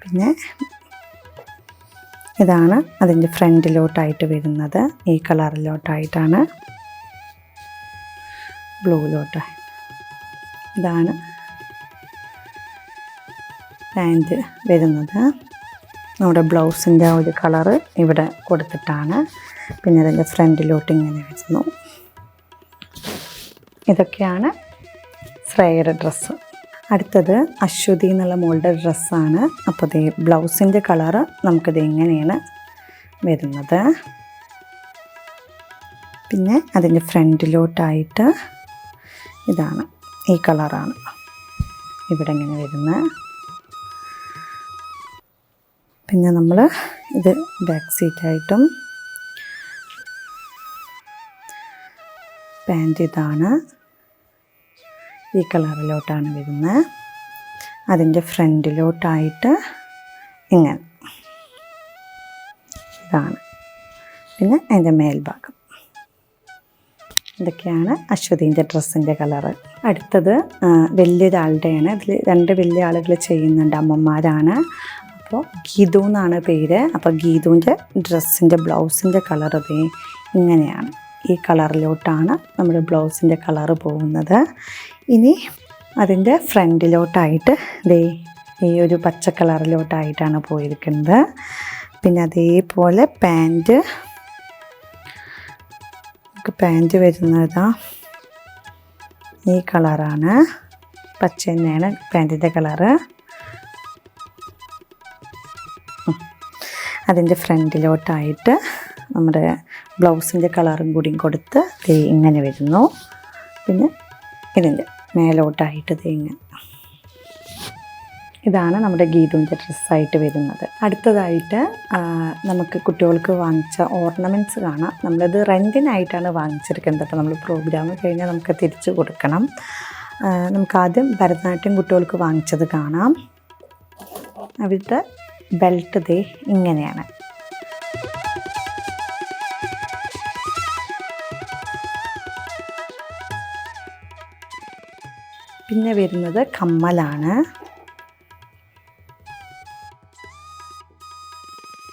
പിന്നെ ഇതാണ് അതിൻ്റെ ഫ്രണ്ടിലോട്ടായിട്ട് വരുന്നത്. ഈ കളറിലോട്ടായിട്ടാണ് ബ്ലൂയിലോട്ടായി. ഇതാണ് പാൻറ്റ് വരുന്നത്. നമ്മുടെ ബ്ലൗസിൻ്റെ ആ ഒരു കളറ് ഇവിടെ കൊടുത്തിട്ടാണ്. പിന്നെ അതിൻ്റെ ഫ്രണ്ടിലോട്ട് ഇങ്ങനെ വരുന്നു. ഇതൊക്കെയാണ് ശ്രേയയുടെ ഡ്രസ്സ്. അടുത്തത് അശ്വതി എന്നുള്ള മോളുടെ ഡ്രസ്സാണ്. അപ്പോൾ ബ്ലൗസിൻ്റെ കളറ് നമുക്കിത് എങ്ങനെയാണ് വരുന്നത്. പിന്നെ അതിൻ്റെ ഫ്രണ്ടിലോട്ടായിട്ട് ഇതാണ് ഈ കളറാണ് ഇവിടെ ഇങ്ങനെ വരുന്നത്. പിന്നെ നമ്മൾ ഇത് ബാക്ക് സീറ്റായിട്ടും പാൻറ്റ് ഇതാണ് ഈ കളറിലോട്ടാണ് വരുന്നത്. അതിൻ്റെ ഫ്രണ്ടിലോട്ടായിട്ട് ഇങ്ങനെ ഇതാണ്. പിന്നെ അതിൻ്റെ മേൽഭാഗം. ഇതൊക്കെയാണ് അശ്വതീൻ്റെ ഡ്രസ്സിൻ്റെ കളറ്. അടുത്തത് വലിയൊരാളുടെയാണ്. ഇതിൽ 2 വലിയ ആളുകൾ ചെയ്യുന്നുണ്ട്, അമ്മമാരാണ്. അപ്പോൾ ഗീതു എന്നാണ് പേര്. അപ്പോൾ ഗീതുവിൻ്റെ ഡ്രസ്സിൻ്റെ ബ്ലൗസിൻ്റെ കളർ ഇങ്ങനെയാണ്. ഈ കളറിലോട്ടാണ് നമ്മുടെ ബ്ലൗസിൻ്റെ കളറ് പോകുന്നത്. ഇനി അതിൻ്റെ ഫ്രണ്ടിലോട്ടായിട്ട് ഈ ഒരു പച്ച കളറിലോട്ടായിട്ടാണ് പോയിരിക്കുന്നത്. പിന്നെ അതേപോലെ പാൻറ്റ് വരുന്നത് ഈ കളറാണ്. പച്ച തന്നെയാണ് പാൻറ്റിൻ്റെ കളറ്. അതിൻ്റെ ഫ്രണ്ടിലോട്ടായിട്ട് നമ്മുടെ ബ്ലൗസിൻ്റെ കളറും കൂടിയും കൊടുത്ത് ദേ ഇങ്ങനെ വരുന്നു. പിന്നെ ഇതിൻ്റെ മേലോട്ടായിട്ട് ദേ ഇങ്ങനെ. ഇതാണ് നമ്മുടെ ഗീതുവിൻ്റെ ഡ്രസ്സായിട്ട് വരുന്നത്. അടുത്തതായിട്ട് നമുക്ക് കുട്ടികൾക്ക് വാങ്ങിച്ച ഓർണമെൻറ്റ്സ് കാണാം. നമ്മളിത് റെൻറ്റിനായിട്ടാണ് വാങ്ങിച്ചെടുക്കുന്നത്. അപ്പോൾ നമ്മൾ പ്രോഗ്രാം കഴിഞ്ഞാൽ നമുക്ക് തിരിച്ചു കൊടുക്കണം. നമുക്കാദ്യം ഭരതനാട്യം കുട്ടികൾക്ക് വാങ്ങിച്ചത് കാണാം. അവരുടെ ബെൽറ്റ് ദേ ഇങ്ങനെയാണ്. പിന്നെ വരുന്നത് കമ്മലാണ്.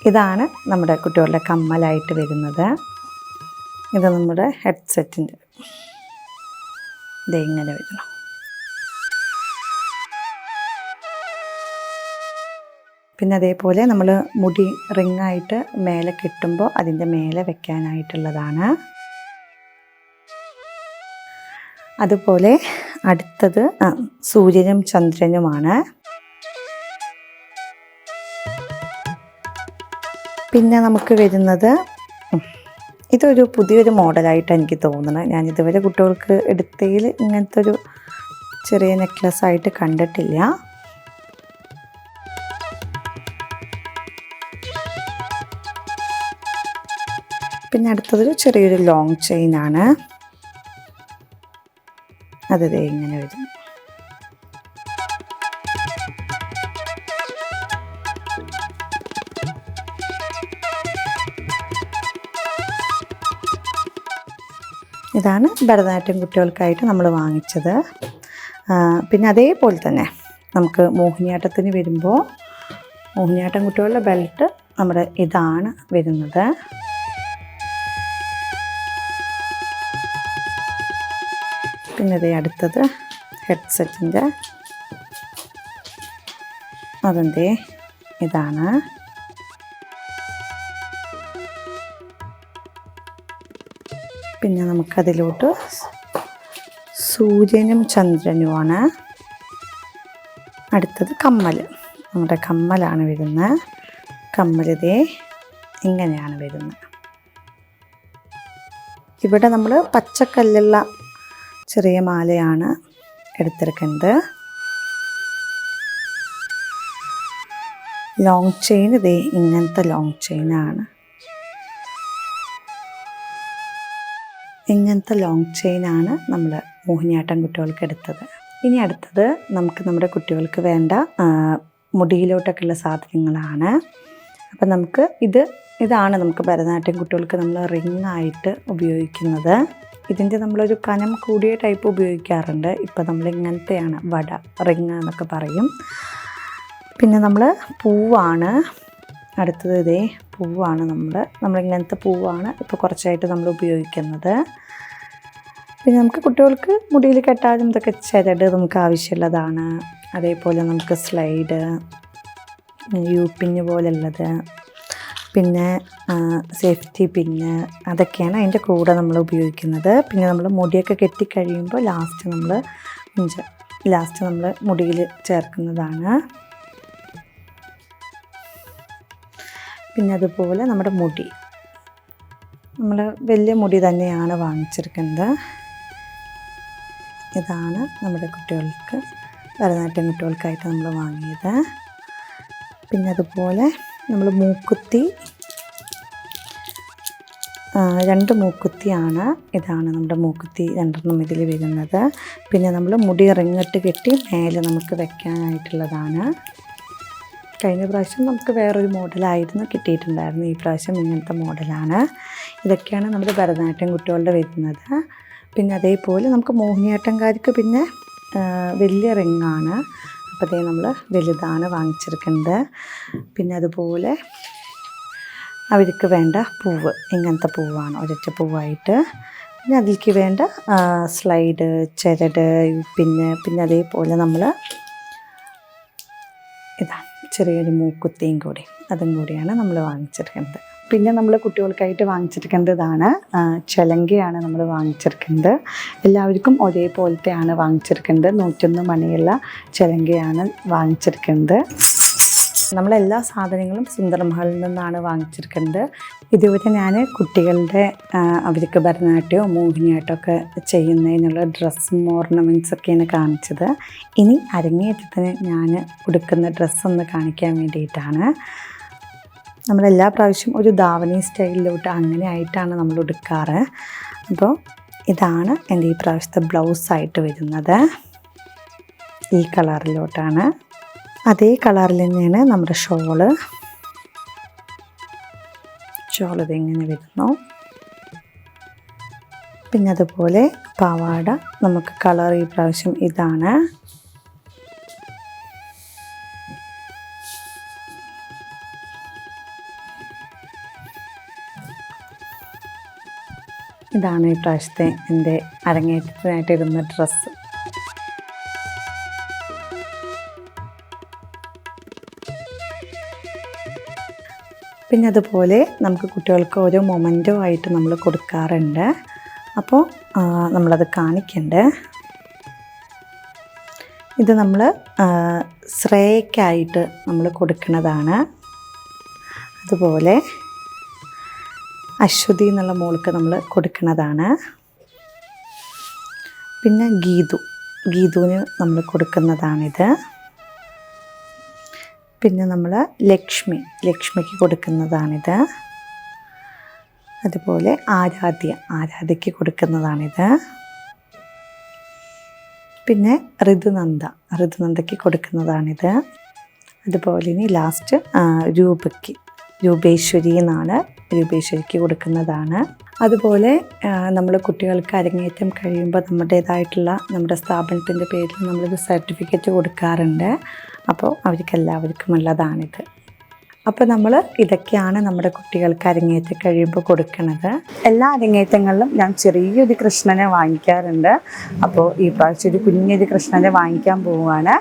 ഇതാണ് നമ്മുടെ കുട്ടികളുടെ കമ്മലായിട്ട് വരുന്നത്. ഇത് നമ്മുടെ ഹെഡ്സെറ്റിൻ്റെ ഇത് ഇങ്ങനെ വരുന്നു. പിന്നെ അതേപോലെ നമ്മൾ മുടി റിങ്ങായിട്ട് മേലെ കെട്ടുമ്പോൾ അതിൻ്റെ മേലെ വെക്കാനായിട്ടുള്ളതാണ്. അതുപോലെ അടുത്തത് സൂര്യനും ചന്ദ്രനുമാണ്. പിന്നെ നമുക്ക് വരുന്നത് ഇതൊരു പുതിയൊരു മോഡലായിട്ട് എനിക്ക് തോന്നുന്നത്. ഞാൻ ഇതുവരെ കുട്ടികൾക്ക് എടുത്തതിൽ ഇങ്ങനത്തെ ഒരു ചെറിയ നെക്ലസ് ആയിട്ട് കണ്ടിട്ടില്ല. പിന്നെ അടുത്തതൊരു ചെറിയൊരു ലോങ് ചെയിനാണ്. അത് ദേ ഇങ്ങനെ വരും. ഇതാണ് ഭരതനാട്യം കുട്ടികൾക്കായിട്ട് നമ്മൾ വാങ്ങിച്ചത്. പിന്നെ അതേപോലെ തന്നെ നമുക്ക് മോഹിനിയാട്ടത്തിന് വരുമ്പോൾ മോഹിനിയാട്ടം കുട്ടികളുടെ ബെൽറ്റ് നമ്മുടെ ഇതാണ് വരുന്നത്. പിന്നെ ഇതേ അടുത്തത് ഹെഡ്സെറ്റിൻ്റെ അതിൻ്റെ ഇതാണ്. പിന്നെ നമുക്കതിലോട്ട് സൂര്യനും ചന്ദ്രനുമാണ്. അടുത്തത് കമ്മൽ. നമ്മുടെ കമ്മലാണ് വരുന്നത്. കമ്മലിതേ ഇങ്ങനെയാണ് വരുന്നത്. ഇവിടെ നമ്മൾ പച്ചക്കല്ലുള്ള ചെറിയ മാലയാണ് എടുത്തിരിക്കുന്നത്. ലോങ് ചെയിൻ ഇതേ ഇങ്ങനത്തെ ലോങ് ചെയിനാണ്. ഇങ്ങനത്തെ ലോങ് ചെയിനാണ് നമ്മൾ മോഹിനിയാട്ടം കുട്ടികൾക്ക് എടുത്തത്. ഇനി അടുത്തത് നമുക്ക് നമ്മുടെ കുട്ടികൾക്ക് വേണ്ട മുടിയിലോട്ടൊക്കെയുള്ള സാധനങ്ങളാണ്. അപ്പം നമുക്ക് ഇതാണ് നമുക്ക് ഭരതനാട്യം കുട്ടികൾക്ക് നമ്മൾ റിങ്ങായിട്ട് ഉപയോഗിക്കുന്നത്. ഇതിൻ്റെ നമ്മളൊരു കനം കൂടിയ ടൈപ്പ് ഉപയോഗിക്കാറുണ്ട്. ഇപ്പം നമ്മൾ ഇങ്ങനത്തെയാണ് വട റിങ് എന്നൊക്കെ പറയും. പിന്നെ നമ്മൾ പൂവാണ് അടുത്തത്. ഇതേ പൂവാണ് നമ്മളിങ്ങനത്തെ പൂവാണ് ഇപ്പോൾ കുറച്ചായിട്ട് നമ്മൾ ഉപയോഗിക്കുന്നത്. പിന്നെ നമുക്ക് കുട്ടികൾക്ക് മുടിയിൽ കെട്ടാനും ഇതൊക്കെ ചരട് നമുക്ക് ആവശ്യമുള്ളതാണ്. അതേപോലെ നമുക്ക് സ്ലൈഡ്, യൂപ്പിന് പോലുള്ളത്, പിന്നെ സേഫ്റ്റി പിന്ന്, അതൊക്കെയാണ് അതിൻ്റെ കൂടെ നമ്മൾ ഉപയോഗിക്കുന്നത്. പിന്നെ നമ്മൾ മുടിയൊക്കെ കെട്ടിക്കഴിയുമ്പോൾ ലാസ്റ്റ് നമ്മൾ മുടിയിൽ ചേർക്കുന്നതാണ്. പിന്നെ അതുപോലെ നമ്മുടെ മുടി നമ്മൾ വലിയ മുടി തന്നെയാണ് വാങ്ങിച്ചിരിക്കുന്നത്. ഇതാണ് നമ്മുടെ കുട്ടികൾക്ക് ഭരതനാട്യം കുട്ടികൾക്കായിട്ട് നമ്മൾ വാങ്ങിയത്. പിന്നെ അതുപോലെ നമ്മൾ മൂക്കുത്തി, 2 മൂക്കുത്തിയാണ്. ഇതാണ് നമ്മുടെ മൂക്കുത്തി 2 ഇതിൽ വരുന്നത്. പിന്നെ നമ്മൾ മുടി റിങ്ങിട്ട് കെട്ടി മേലെ നമുക്ക് വെക്കാനായിട്ടുള്ളതാണ്. കഴിഞ്ഞ പ്രാവശ്യം നമുക്ക് വേറൊരു മോഡലായിരുന്നു കിട്ടിയിട്ടുണ്ടായിരുന്നു. ഈ പ്രാവശ്യം ഇങ്ങനത്തെ മോഡലാണ്. ഇതൊക്കെയാണ് നമ്മുടെ ഭരതനാട്യം കുട്ടികളുടെ വരുന്നത്. പിന്നെ അതേപോലെ നമുക്ക് മോഹിനിയാട്ടംകാർക്ക് പിന്നെ വലിയ റിങ്ങാണ്. അപ്പോൾ അതേ നമ്മൾ വലുതാണ് വാങ്ങിച്ചെടുക്കുന്നത്. പിന്നെ അതുപോലെ അവർക്ക് വേണ്ട പൂവ് ഇങ്ങനത്തെ പൂവാണ്, ഒരൊറ്റ പൂവായിട്ട്. പിന്നെ അതിലേക്ക് വേണ്ട സ്ലൈഡ്, ചരട്, പിന്നെ അതേപോലെ നമ്മൾ ഇതാണ് ചെറിയൊരു മൂക്കുത്തിയും കൂടി, അതും കൂടിയാണ് നമ്മൾ വാങ്ങിച്ചെടുക്കുന്നത്. പിന്നെ നമ്മൾ കുട്ടികൾക്കായിട്ട് വാങ്ങിച്ചെടുക്കേണ്ടതാണ് ചിലങ്കയാണ് നമ്മൾ വാങ്ങിച്ചെടുക്കുന്നത്. എല്ലാവർക്കും ഒരേപോലത്തെയാണ് വാങ്ങിച്ചെടുക്കുന്നത്. 101 മണിയുള്ള ചിലങ്കയാണ് വാങ്ങിച്ചെടുക്കുന്നത്. നമ്മളെല്ലാ സാധനങ്ങളും സുന്ദർ മഹലിൽ നിന്നാണ് വാങ്ങിച്ചിരിക്കുന്നത്. ഇതുവരെ ഞാൻ കുട്ടികളുടെ അവർക്ക് ഭരതനാട്യവും മോഹിനിയാട്ടമൊക്കെ ചെയ്യുന്നതിനുള്ള ഡ്രസ്സും ഓർണമെൻറ്റ്സൊക്കെയാണ് കാണിച്ചത്. ഇനി അരങ്ങേറ്റത്തിന് ഞാൻ ഉടുക്കുന്ന ഡ്രസ്സൊന്ന് കാണിക്കാൻ വേണ്ടിയിട്ടാണ്. നമ്മളെല്ലാ പ്രാവശ്യം ഒരു ധാവണി സ്റ്റൈലിലോട്ട് അങ്ങനെ ആയിട്ടാണ് നമ്മൾ ഉടുക്കാറ്. അപ്പോൾ ഇതാണ് എൻ്റെ ഈ പ്രാവശ്യത്തെ ബ്ലൗസായിട്ട് വരുന്നത്. ഈ കളറിലോട്ടാണ്. അതേ കളറിൽ തന്നെയാണ് നമ്മുടെ ഷോള് ഇതിങ്ങനെ വരുന്നു. പിന്നെ അതുപോലെ പാവാട നമുക്ക് കളർ ഈ പ്രാവശ്യം ഇതാണ്. ഇതാണ് ഈ പ്രാവശ്യത്തെ എൻ്റെ അരങ്ങേറ്റത്തിനായിട്ട് ഇടുന്ന ഡ്രസ്സ്. പിന്നെ അതുപോലെ നമുക്ക് കുട്ടികൾക്ക് ഓരോ മൊമെൻറ്റോ ആയിട്ട് നമ്മൾ കൊടുക്കാറുണ്ട്. അപ്പോൾ നമ്മളത് കാണിക്കണ്ടേ. ഇത് നമ്മൾ ശ്രേയക്കായിട്ട് നമ്മൾ കൊടുക്കുന്നതാണ്. അതുപോലെ അശ്വതി എന്നുള്ള മോൾക്ക് നമ്മൾ കൊടുക്കുന്നതാണ്. പിന്നെ ഗീതുവിന് നമ്മൾ കൊടുക്കുന്നതാണിത്. പിന്നെ നമ്മൾ ലക്ഷ്മിക്ക് കൊടുക്കുന്നതാണിത്. അതുപോലെ ആരാധ്യയ്ക്ക് കൊടുക്കുന്നതാണിത്. പിന്നെ ഋതുനന്ദയ്ക്ക് കൊടുക്കുന്നതാണിത്. അതുപോലെ ഇനി ലാസ്റ്റ് രൂപേശ്വരി എന്നാണ്, രൂപേശ്വരിക്ക് കൊടുക്കുന്നതാണ്. അതുപോലെ നമ്മൾ കുട്ടികൾക്ക് അരങ്ങേറ്റം കഴിയുമ്പോൾ നമ്മുടെ സ്ഥാപനത്തിൻ്റെ പേരിൽ നമ്മളൊരു സർട്ടിഫിക്കറ്റ് കൊടുക്കാറുണ്ട്. അപ്പോൾ അവർക്കെല്ലാവർക്കും ഉള്ളതാണിത്. അപ്പോൾ നമ്മൾ ഇതൊക്കെയാണ് നമ്മുടെ കുട്ടികൾക്ക് അരങ്ങേറ്റം കഴിയുമ്പോൾ കൊടുക്കുന്നത്. എല്ലാ അരങ്ങേറ്റങ്ങളിലും ഞാൻ ചെറിയൊരു കൃഷ്ണനെ വാങ്ങിക്കാറുണ്ട്. അപ്പോൾ ഈ പ്രാവശ്യം ഒരു കുഞ്ഞൊരു കൃഷ്ണനെ വാങ്ങിക്കാൻ പോവുകയാണ്.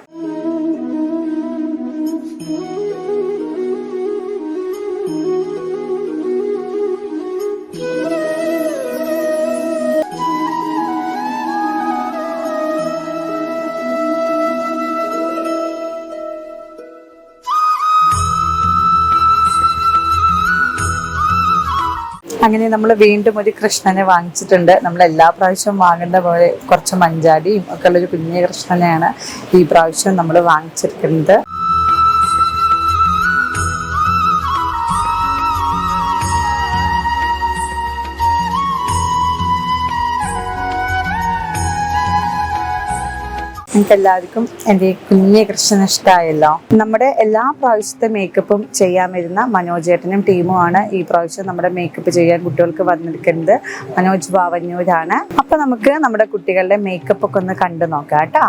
അങ്ങനെ നമ്മൾ വീണ്ടും ഒരു കൃഷ്ണനെ വാങ്ങിച്ചിട്ടുണ്ട്. നമ്മൾ എല്ലാ പ്രാവശ്യവും വാങ്ങേണ്ട പോലെ കുറച്ച് മഞ്ചാടിയും ഒക്കെ ഉള്ളൊരു കുഞ്ഞു കൃഷ്ണനെയാണ് ഈ പ്രാവശ്യം നമ്മൾ വാങ്ങിച്ചിരിക്കുന്നത്. നിങ്ങൾക്ക് എല്ലാവർക്കും എൻ്റെ കുഞ്ഞെ കൃഷ്ണൻ ഇഷ്ടമായല്ലോ. നമ്മുടെ എല്ലാ പ്രാവശ്യത്തെ മേക്കപ്പും ചെയ്യാൻ വരുന്ന മനോജേട്ടനും ടീമുമാണ് ഈ പ്രാവശ്യം നമ്മുടെ മേക്കപ്പ് ചെയ്യാൻ കുട്ടികൾക്ക് വന്നിരിക്കുന്നത്. മനോജ് ബാവന്നൂരാണ്. അപ്പൊ നമുക്ക് നമ്മുടെ കുട്ടികളുടെ മേക്കപ്പ് ഒക്കെ ഒന്ന് കണ്ടു നോക്കാം കേട്ടോ.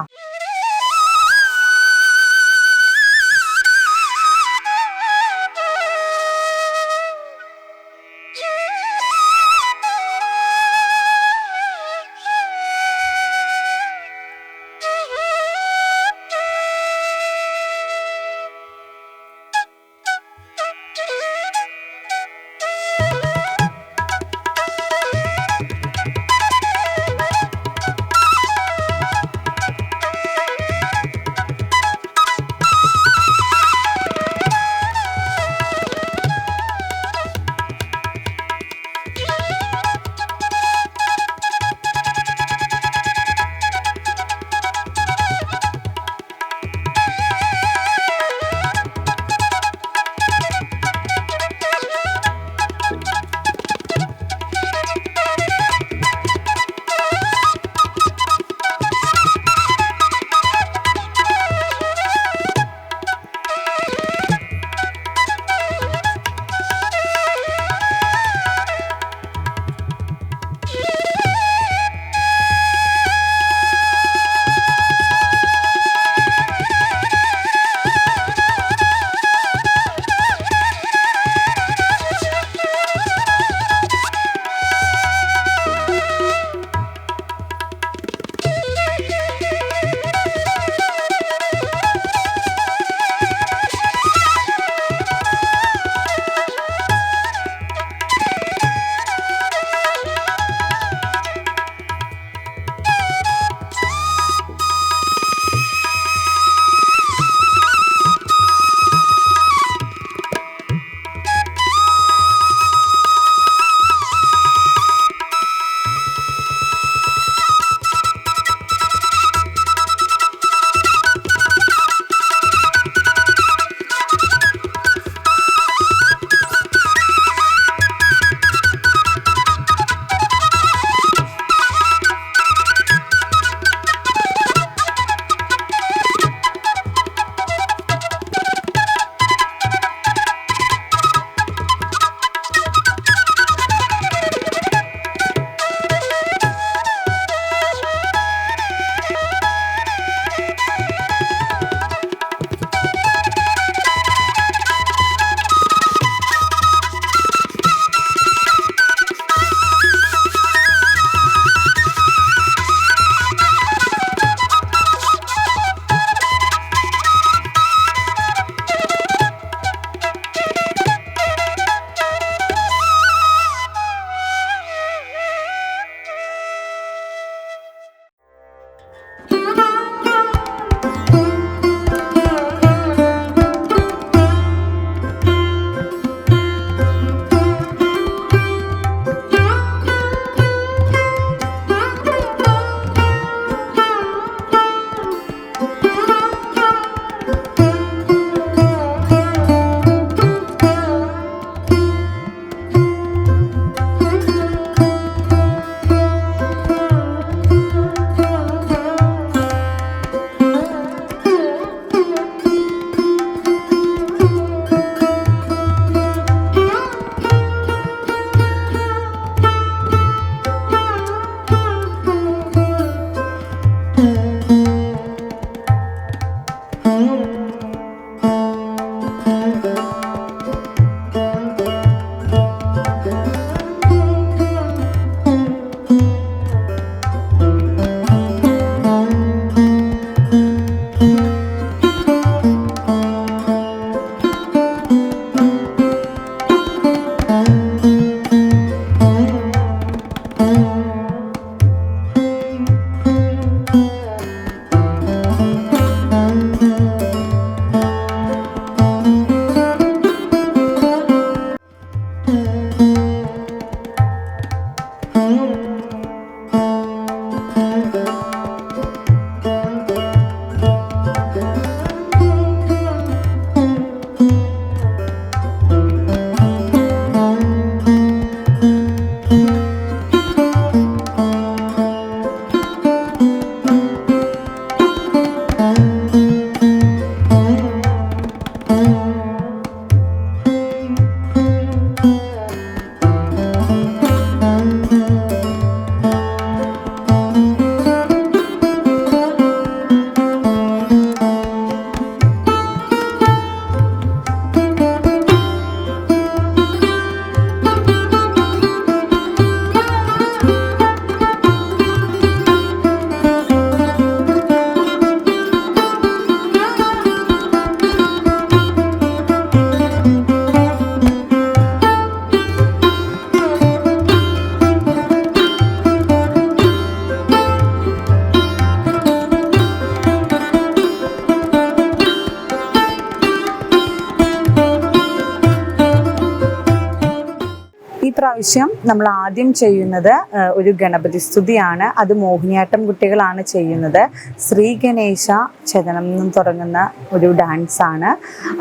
പ്രാവശ്യം നമ്മൾ ആദ്യം ചെയ്യുന്നത് ഒരു ഗണപതി സ്തുതിയാണ്. അത് മോഹിനിയാട്ടം കുട്ടികളാണ് ചെയ്യുന്നത്. ശ്രീ ഗണേശ ചതനം എന്നും തുടങ്ങുന്ന ഒരു ഡാൻസ് ആണ്.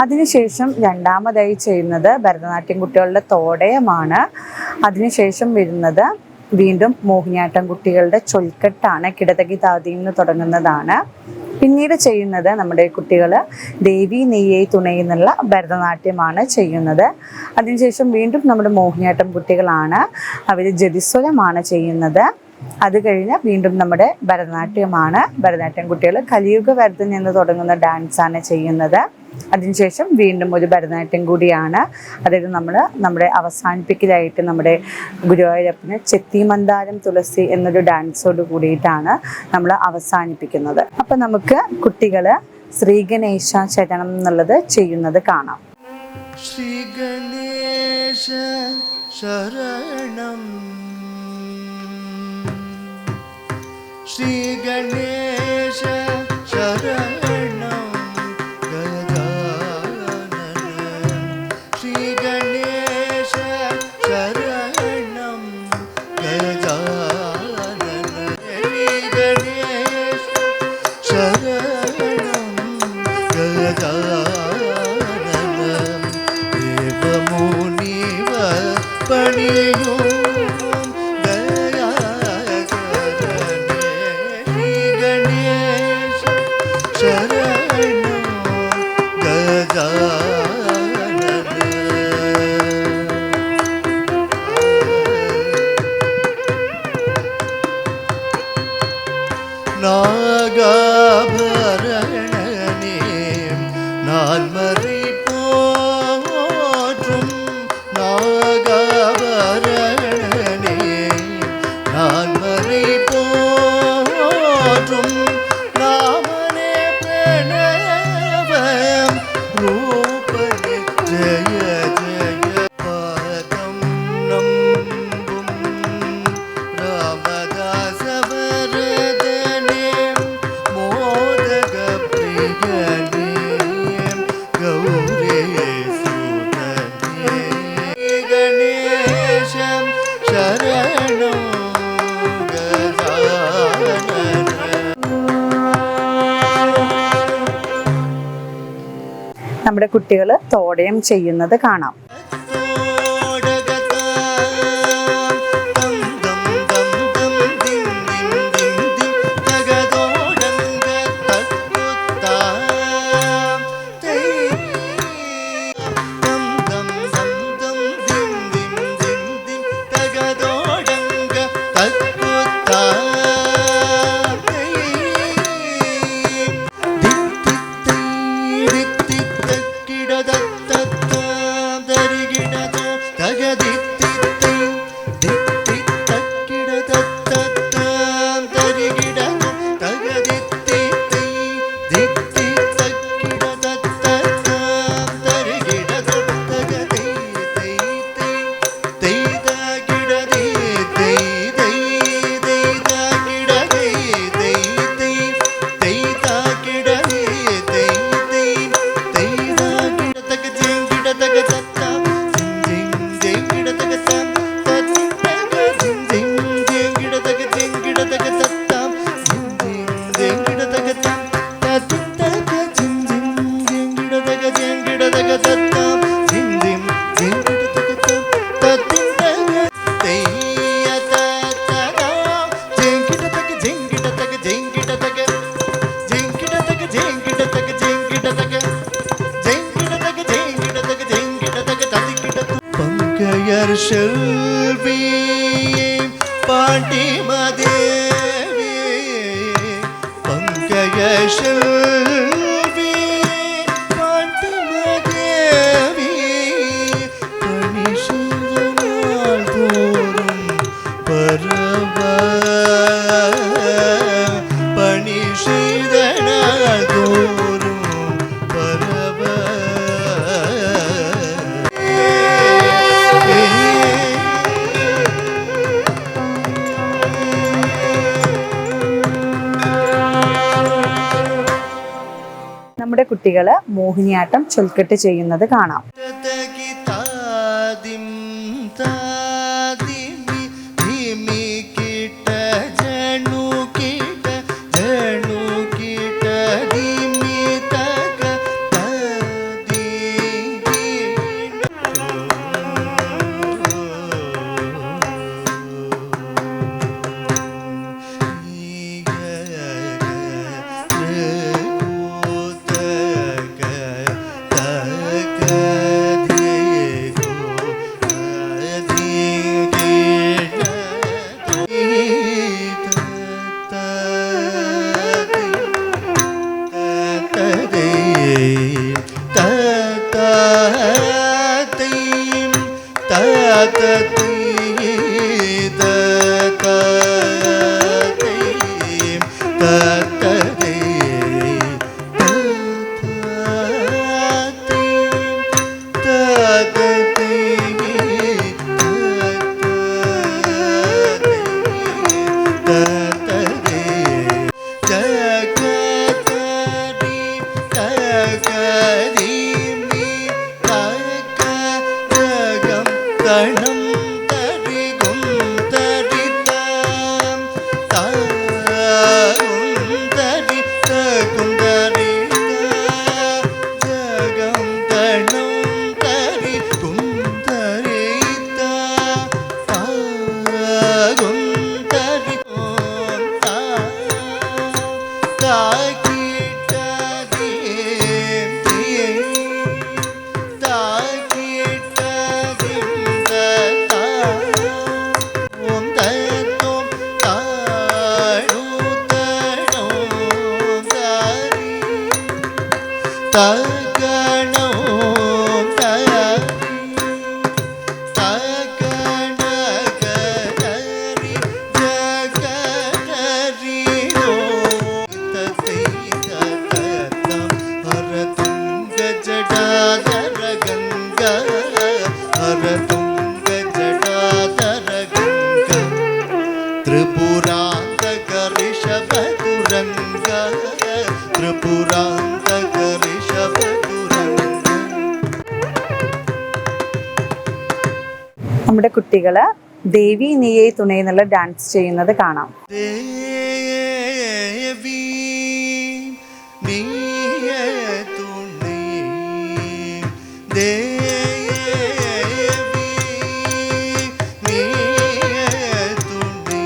അതിനുശേഷം രണ്ടാമതായി ചെയ്യുന്നത് ഭരതനാട്യം കുട്ടികളുടെ തോടയമാണ്. അതിനുശേഷം വരുന്നത് വീണ്ടും മോഹിനിയാട്ടം കുട്ടികളുടെ ചൊൽക്കെട്ടാണ്. കിടതകി താതി എന്ന് തുടങ്ങുന്നതാണ്. പിന്നീട് ചെയ്യുന്നത് നമ്മുടെ കുട്ടികൾ ദേവി നെയ്യേ തുണയെന്നുള്ള ഭരതനാട്യമാണ് ചെയ്യുന്നത്. അതിനുശേഷം വീണ്ടും നമ്മുടെ മോഹിനിയാട്ടം കുട്ടികളാണ്, അവർ ജതിസ്വരമാണ് ചെയ്യുന്നത്. അത് കഴിഞ്ഞ് വീണ്ടും നമ്മുടെ ഭരതനാട്യമാണ്. ഭരതനാട്യം കുട്ടികൾ കലിയുഗ ഭരതൻ എന്ന് തുടങ്ങുന്ന ഡാൻസാണ് ചെയ്യുന്നത്. അതിനുശേഷം വീണ്ടും ഒരു ഭരതനാട്യം കൂടിയാണ്. അതായത് നമ്മുടെ അവസാനിപ്പിക്കലായിട്ട് നമ്മുടെ ഗുരുവായൂരപ്പന് ചെത്തിമന്ദാരം തുളസി എന്നൊരു ഡാൻസോട് കൂടിയിട്ടാണ് നമ്മൾ അവസാനിപ്പിക്കുന്നത്. അപ്പം നമുക്ക് കുട്ടികൾ ശ്രീ ഗണേശ ചരണം എന്നുള്ളത് ചെയ്യുന്നത് കാണാം. ശ്രീ ഗണേശ ശരണം, ശ്രീ ഗണേശ ശരണം, നാഗാഭരണനേ നാൽമറി പോற்றும், നാഗാഭരണനേ നാൽമറി പോற்றும், നാമനേ പ്രണവം രൂപനേ ജയ ജയ പദം നമ്പും രാമദാസ വരദനേ മോദക പ്രിയനേ ഗൗരേ സുതനേ ഗണേശം ശരണം ഗജാനന. നമ്മുടെ കുട്ടികൾ തോടയം ചെയ്യുന്നത് കാണാം. செல்வி பாண்டிமதேவி பங்கய செல்வி பாண்டிமதேவி பணி செய்தனால் தோறும் பரவ பணி செய்தனால் தோறும் பரவ നമ്മുടെ കുട്ടികൾ മോഹിനിയാട്ടം ചൊൽക്കെട്ട് ചെയ്യുന്നത് കാണാം. നമ്മുടെ കുട്ടികൾ ദേവി നീയെ തുണൈ എന്നുള്ള ഡാൻസ് ചെയ്യുന്നത് കാണാം. ദേവി നീയെ തുണൈ ദേവി നീയെ തുണൈ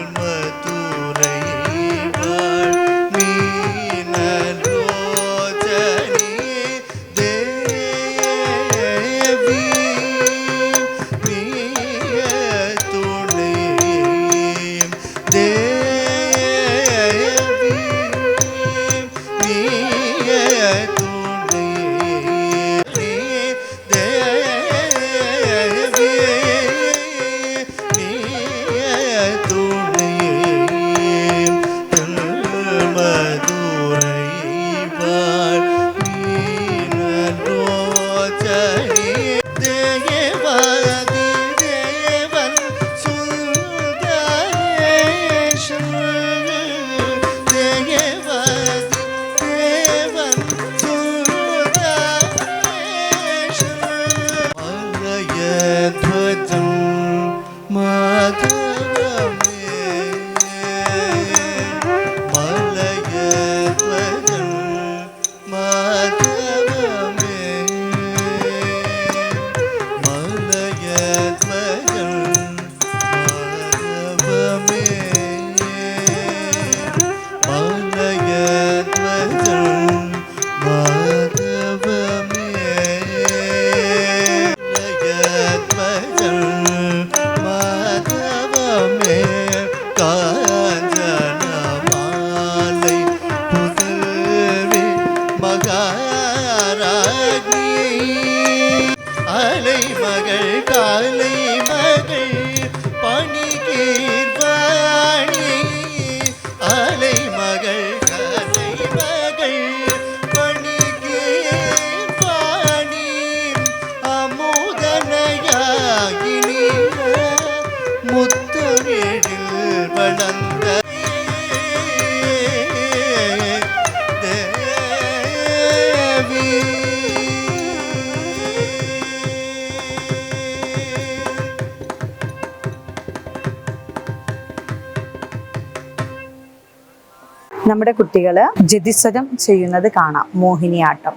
തെൽമതുരൈ വാൾ മീനലോചനി ദേവി നീയെ തുണൈ ദേവി നീയെ തുണൈ ദേവി നീയെ തുണൈ തെൽമതുരൈ വാൾ മീനലോചനി ദേവതി ദേവൻ സുന്ദരേശൻ ദേവതി ദേവൻ സുന്ദരേശൻ മലയധ്വജം മാധവമേ മലയ அலைமகள் பணிகீர்வாணி அலைமகள் அலைமகள் பணிகீர்வாணி அமுதனயாகினி முத்தமிழில் வளர்ந்த നമ്മുടെ കുട്ടികൾ ജതിസ്വരം ചെയ്യുന്നത് കാണാം. മോഹിനിയാട്ടം.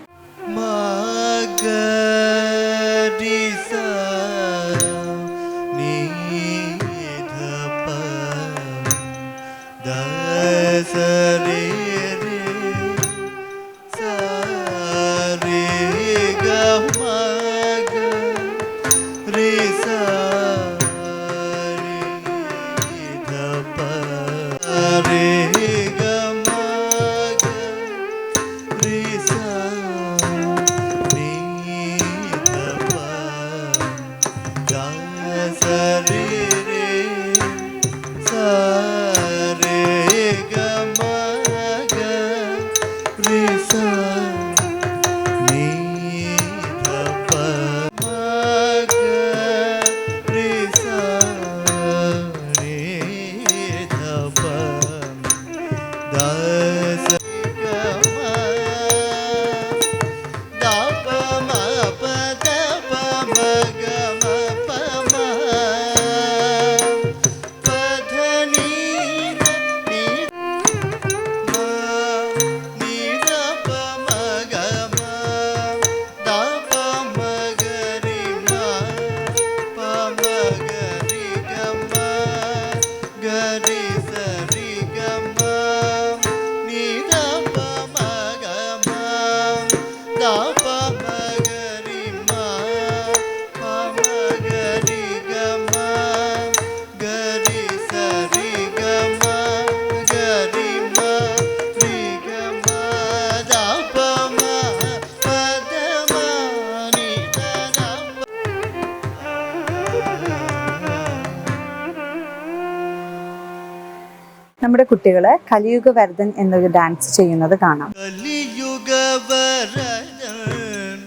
നമ്മുടെ കുട്ടികൾ കലിയുഗ വരദൻ എന്നൊരു ഡാൻസ് ചെയ്യുന്നത് കാണാം. കലിയുഗ വരദൻ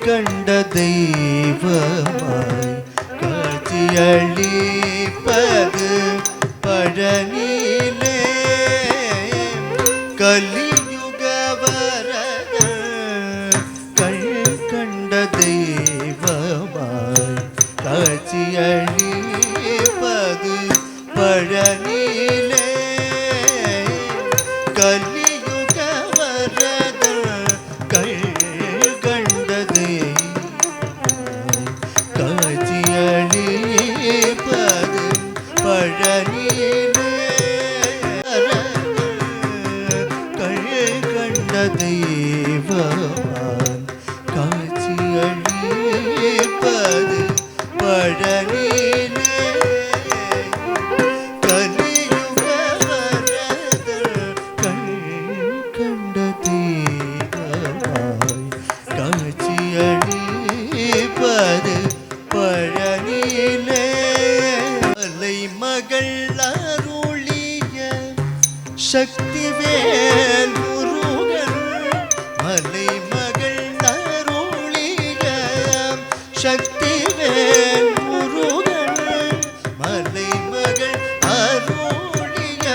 കണ്ട ദൈവമായി കാഴ്ചയളിപ്പത് പഴനിയിലെ കലിയുഗ വരദൻ കണ്ട ദൈവമായി കാഴ്ചയളിപ്പത് പഴനിയിലെ കലിയുഗ വരദൻ കണ്ട കാഴ്ചയളിപ്പത് പഴനിയിലെ കണ്ട ദൈവമാൻ കാഴ്ചയളിപ്പത് പഴനിയിലെ ശക്തിവേൽ മുരുകൻ മലൈമകൾ അരുളിയ ശക്തിവേൽ മുരുകൻ മലൈമകൾ അരുളിയ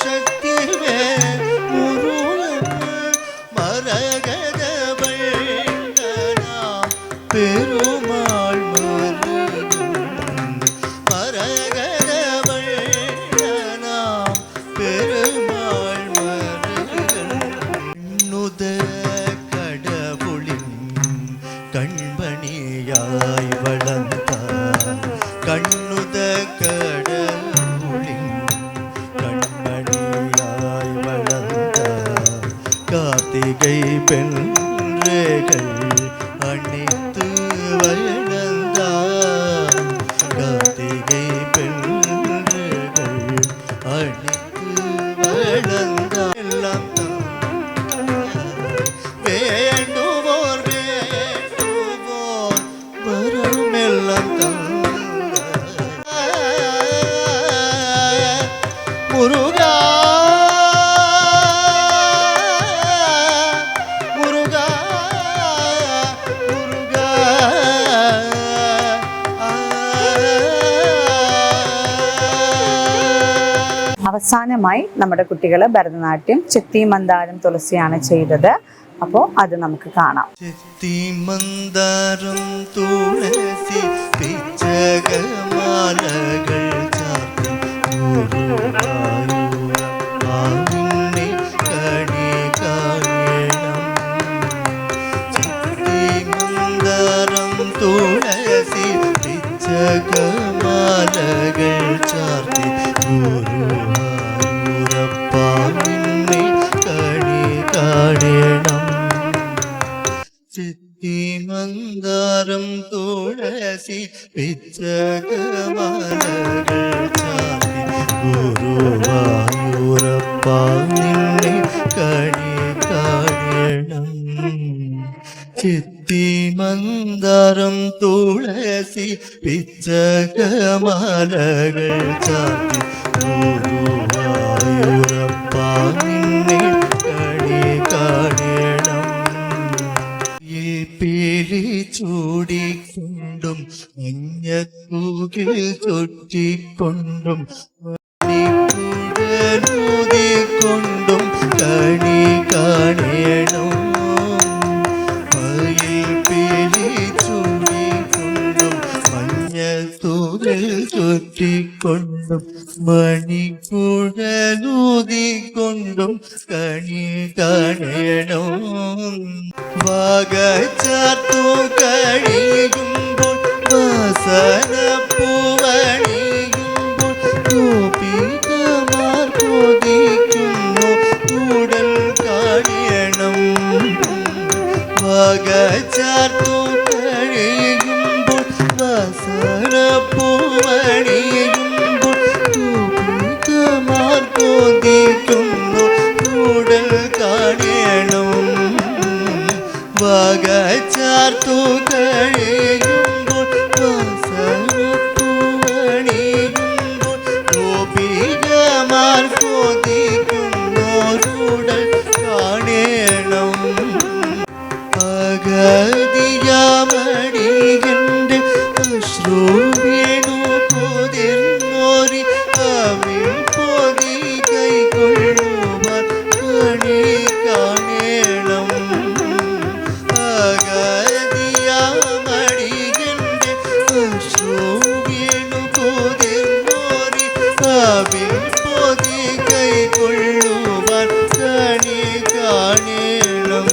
ശക്തിവേൽ മുരുകൻ മരകത പെരുമാൾ കൺമണിയായി വളർന്ന കണ്ണുത കടവുളിൻ കൺമണിയായി വളർന്ന കാർത്തികை പെൺകൾ അണിത്ത് വളർന്ന കാർത്തികை പെൺകൾ അണിത്ത് വളർന്ന എല്ലാം വേണ്ടുവോർ വേണ്ടുവോർ വരുമേ അവസാനമായി നമ്മുടെ കുട്ടികൾ ഭരതനാട്യം ചെത്തി മന്ദാരം തുളസിയാണ് ചെയ്തത്. അപ്പോൾ അത് നമുക്ക് കാണാം. ചെത്തി മന്ദാരം തുളസി പിച്ചകമാലകൾ ചാർത്തി ഗുരുവായൂരപ്പാവിനെ കണി കാണണം. ചെത്തി മന്ദാരം തുളസി പിച്ചകമാലകൾ ചാർത്തി ഗുരുവായൂരപ്പാവിനെ കണി കാണണം. ചെത്തി മന്ദാരം തുളസി പിച്ചകമാലകൾ ചാർത്തി ഗുരുവായൂരപ്പാവിനെ കണി കാണണം. ചെത്തി മന്ദാരം തുളസി പിച്ചകമാലകൾ ചാർത്തി ഗുരുവായൂരപ്പാവിനെ കണി കാണണം. പീലി ചൂടിക്കൊണ്ടും മഞ്ഞത്തൂകിൽ ചൊറ്റിക്കൊണ്ടും മണിക്കുഴലൂതിക്കൊണ്ടും കണി കാണണം. പീലി ചൂടിക്കൊണ്ടും മഞ്ഞത്തൂകിൽ ചൊറ്റിക്കൊണ്ടും മണിക്കുഴലൂതിക്കൊണ്ടും കണി കാണണം. വാഗച്ചാർത്തു കഴിയുമ്പോൾ വാസനപ്പൂവണിയുമ്പോൾ ഗോപികമാർ കൊതിക്കുന്നു കൂടൽ കാണണം. വാഗച്ചാർത്തു കഴിയുമ്പോൾ വാസനപ്പൂവണിയുമ്പോൾ ഗോപികമാർ കൊതിക്കുന്നു കൂടൽ കാണണം. വാഗച്ചാർത്തു കഴിയുമ്പോൾ വാസനപ്പൂവണിയുമ്പോൾ ഗോപികമാർ കൊതിക്കുന്നോരുടൽ കാണണം. അഗതിയാമടികണ്ട് അശ്രു വീണു കൊതിർന്നോരി അവിൽ പൊതി കൈക്കൊള്ളുവാൻ കണി കാണണം. അഗതിയാമടികണ്ട് അശ്രു വീണു കൊതിർന്നോരി അവിൽ പൊതി കൈക്കൊള്ളുവാൻ കണി കാണണം.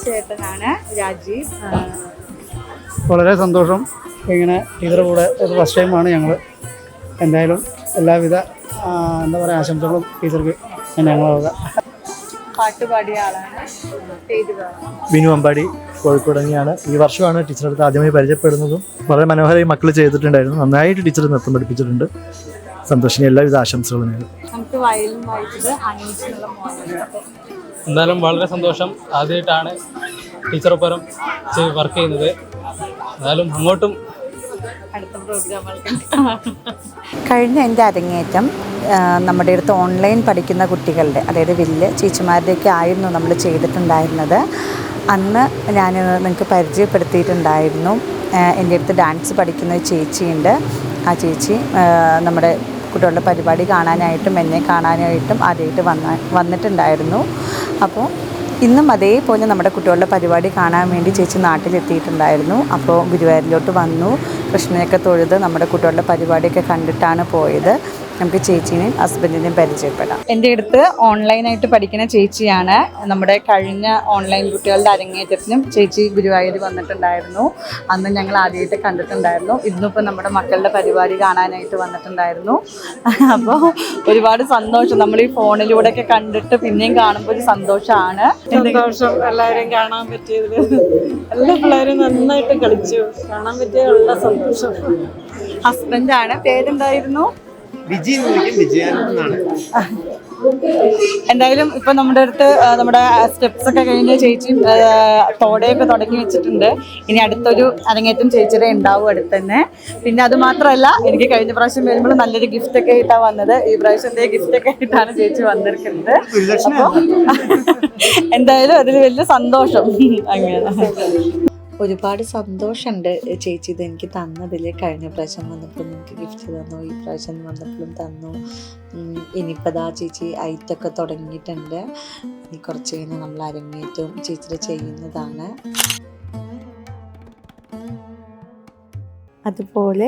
ചേട്ടനാണ് രാജീവ്. വളരെ സന്തോഷം. ഇങ്ങനെ ടീച്ചറുടെ കൂടെ ഒരു ഫസ്റ്റ് ടൈമാണ് ഞങ്ങൾ. എന്തായാലും എല്ലാവിധ എന്താ പറയുക ആശംസകളും ടീച്ചർക്ക് ഞങ്ങളെ പാട്ട് പാടിയ ആളാണ്. വിനു അമ്പാടി കോഴിക്കോട് തന്നെയാണ്. ഈ വർഷമാണ് ടീച്ചറെ അടുത്ത് ആദ്യമായി പരിചയപ്പെടുന്നതും. വളരെ മനോഹരമായി മക്കൾ ചെയ്തിട്ടുണ്ടായിരുന്നു. നന്നായിട്ട് ടീച്ചർ നൃത്തം പഠിപ്പിച്ചിട്ടുണ്ട്. സന്തോഷിന് എല്ലാവിധ ആശംസകളും നേരും. നമുക്ക് വയലിൻ വായിച്ചത് അനീഷിനുള്ള മോനാണ്. എന്തായാലും വളരെ സന്തോഷം. ആദ്യമായിട്ടാണ് ടീച്ചറൊപ്പം വർക്ക് ചെയ്യുന്നത്. എന്നാലും അങ്ങോട്ടും അടുത്ത പ്രോഗ്രാമുകൾക്ക് കഴിഞ്ഞ എൻ്റെ അരങ്ങേറ്റം നമ്മുടെ അടുത്ത് ഓൺലൈൻ പഠിക്കുന്ന കുട്ടികളുടെ, അതായത് വലിയ ചേച്ചിമാരുടെയൊക്കെ ആയിരുന്നു നമ്മൾ ചെയ്തിട്ടുണ്ടായിരുന്നത്. അന്ന് ഞാൻ നിങ്ങൾക്ക് പരിചയപ്പെടുത്തിയിട്ടുണ്ടായിരുന്നു. എൻ്റെ അടുത്ത് ഡാൻസ് പഠിക്കുന്ന ഒരു ചേച്ചിയുണ്ട്. ആ ചേച്ചി നമ്മുടെ കുട്ടികളുടെ പരിപാടി കാണാനായിട്ടും എന്നെ കാണാനായിട്ടും ആദ്യമായിട്ട് വന്നിട്ടുണ്ടായിരുന്നു. അപ്പോൾ ഇന്നും അതേപോലെ നമ്മുടെ കുട്ടികളുടെ പരിപാടി കാണാൻ വേണ്ടി ചേച്ചി നാട്ടിലെത്തിയിട്ടുണ്ടായിരുന്നു. അപ്പോൾ ഗുരുവായൂരിലോട്ട് വന്നു, കൃഷ്ണനെയൊക്കെ തൊഴുത് നമ്മുടെ കുട്ടികളുടെ പരിപാടിയൊക്കെ കണ്ടിട്ടാണ് പോയത്. നമുക്ക് ചേച്ചീനെയും ഹസ്ബൻഡിനെയും പരിചയപ്പെടാം. എൻ്റെ അടുത്ത് ഓൺലൈനായിട്ട് പഠിക്കുന്ന ചേച്ചിയാണ്. നമ്മുടെ കഴിഞ്ഞ ഓൺലൈൻ കുട്ടികളുടെ അരങ്ങേറ്റത്തിനും ചേച്ചി ഗുരുവായൂർ വന്നിട്ടുണ്ടായിരുന്നു. അന്ന് ഞങ്ങൾ ആദ്യമായിട്ട് കണ്ടിട്ടുണ്ടായിരുന്നു. ഇന്നിപ്പോൾ നമ്മുടെ മക്കളുടെ പരിപാടി കാണാനായിട്ട് വന്നിട്ടുണ്ടായിരുന്നു. അപ്പോൾ ഒരുപാട് സന്തോഷം. നമ്മൾ ഈ ഫോണിലൂടെയൊക്കെ കണ്ടിട്ട് പിന്നെയും കാണുമ്പോൾ ഒരു സന്തോഷമാണ്. സന്തോഷം എല്ലാവരെയും കാണാൻ പറ്റിയതിൽ. എല്ലാ പിള്ളേരും നന്നായിട്ട് കളിച്ചു, കാണാൻ പറ്റിയ നല്ല സന്തോഷം. ഹസ്ബൻഡാണ്. പേരെന്തായിരുന്നു? വിജയാനന്ദനാണ്. എന്തായാലും ഇപ്പൊ നമ്മുടെ അടുത്ത് നമ്മുടെ സ്റ്റെപ്സ് ഒക്കെ കഴിഞ്ഞ് ചേച്ചി തോടയൊക്കെ തുടങ്ങി വെച്ചിട്ടുണ്ട്. ഇനി അടുത്തൊരു അരങ്ങേറ്റം ചേച്ചിയുടെ ഉണ്ടാവും അടുത്ത് തന്നെ. പിന്നെ അത് മാത്രമല്ല, എനിക്ക് കഴിഞ്ഞ പ്രാവശ്യം വരുമ്പോൾ നല്ലൊരു ഗിഫ്റ്റ് ഒക്കെ ആയിട്ടാണ് വന്നത്. ഈ പ്രാവശ്യത്തെ ഗിഫ്റ്റ് ഒക്കെ ആയിട്ടാണ് ചേച്ചി വന്നിരിക്കുന്നത്. അപ്പോൾ എന്തായാലും അതിൽ വലിയ സന്തോഷം. അങ്ങനെ ഒരുപാട് സന്തോഷമുണ്ട് ചേച്ചി ഇത് എനിക്ക് തന്നതിൽ. കഴിഞ്ഞ പ്രാവശ്യം വന്നപ്പോഴും എനിക്ക് ഗിഫ്റ്റ് തന്നു, ഈ പ്രാവശ്യം വന്നപ്പോഴും തന്നു. ഇനിയിപ്പോൾ ദാ ചേച്ചി ഐറ്റൊക്കെ തുടങ്ങിയിട്ടുണ്ട്. ഇനി കുറച്ച് കഴിഞ്ഞാൽ നമ്മൾ അരങ്ങേറ്റവും ചേച്ചിയുടെ ചെയ്യുന്നതാണ്. അതുപോലെ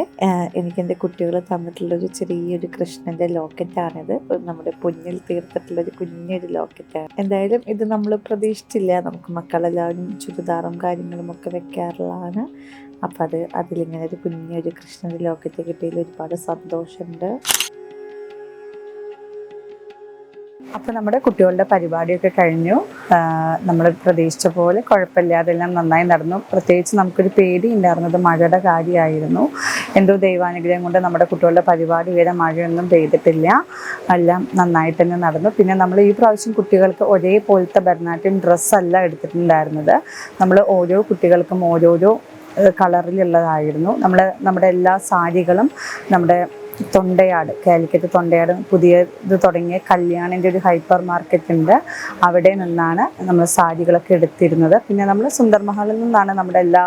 എനിക്കെൻ്റെ കുട്ടികൾ തന്നിട്ടുള്ളൊരു ചെറിയൊരു കൃഷ്ണൻ്റെ ലോക്കറ്റാണിത്. നമ്മുടെ പൊന്നിൽ തീർത്തിട്ടുള്ളൊരു കുഞ്ഞൊരു ലോക്കറ്റാണ്. എന്തായാലും ഇത് നമ്മൾ പ്രതീക്ഷിച്ചില്ല. നമുക്ക് മക്കളെല്ലാവരും ചുരിദാറും കാര്യങ്ങളും ഒക്കെ വെക്കാറുള്ളതാണ്. അപ്പം അതിലിങ്ങനെ ഒരു കുഞ്ഞൊരു കൃഷ്ണൻ്റെ ലോക്കറ്റ് കിട്ടിയതിൽ ഒരുപാട് സന്തോഷമുണ്ട്. അപ്പോൾ നമ്മുടെ കുട്ടികളുടെ പരിപാടിയൊക്കെ കഴിഞ്ഞു. നമ്മൾ പ്രതീക്ഷിച്ച പോലെ കുഴപ്പമില്ലാതെ എല്ലാം നന്നായി നടന്നു. പ്രത്യേകിച്ച് നമുക്കൊരു പേടി ഉണ്ടായിരുന്നത് മഴയുടെ കാര്യമായിരുന്നു. എന്തോ ദൈവാനുഗ്രഹം കൊണ്ട് നമ്മുടെ കുട്ടികളുടെ പരിപാടി വരെ മഴയൊന്നും പെയ്തിട്ടില്ല. എല്ലാം നന്നായിട്ട് തന്നെ നടന്നു. പിന്നെ നമ്മൾ ഈ പ്രാവശ്യം കുട്ടികൾക്ക് ഒരേപോലത്തെ ഭരതനാട്യം ഡ്രസ്സല്ല എടുത്തിട്ടുണ്ടായിരുന്നത്. നമ്മൾ ഓരോ കുട്ടികൾക്കും ഓരോരോ കളറിലുള്ളതായിരുന്നു. നമ്മുടെ എല്ലാ സാരികളും നമ്മുടെ തൊണ്ടയാട്, കാലിക്കറ്റ് തൊണ്ടയാട് പുതിയത് തുടങ്ങിയ കല്യാണിൻ്റെ ഒരു ഹൈപ്പർ മാർക്കറ്റ് ഉണ്ട്. അവിടെ നിന്നാണ് നമ്മൾ സാരികളൊക്കെ എടുത്തിരുന്നത്. പിന്നെ നമ്മൾ സുന്ദർ മഹലിൽ നിന്നാണ് നമ്മുടെ എല്ലാ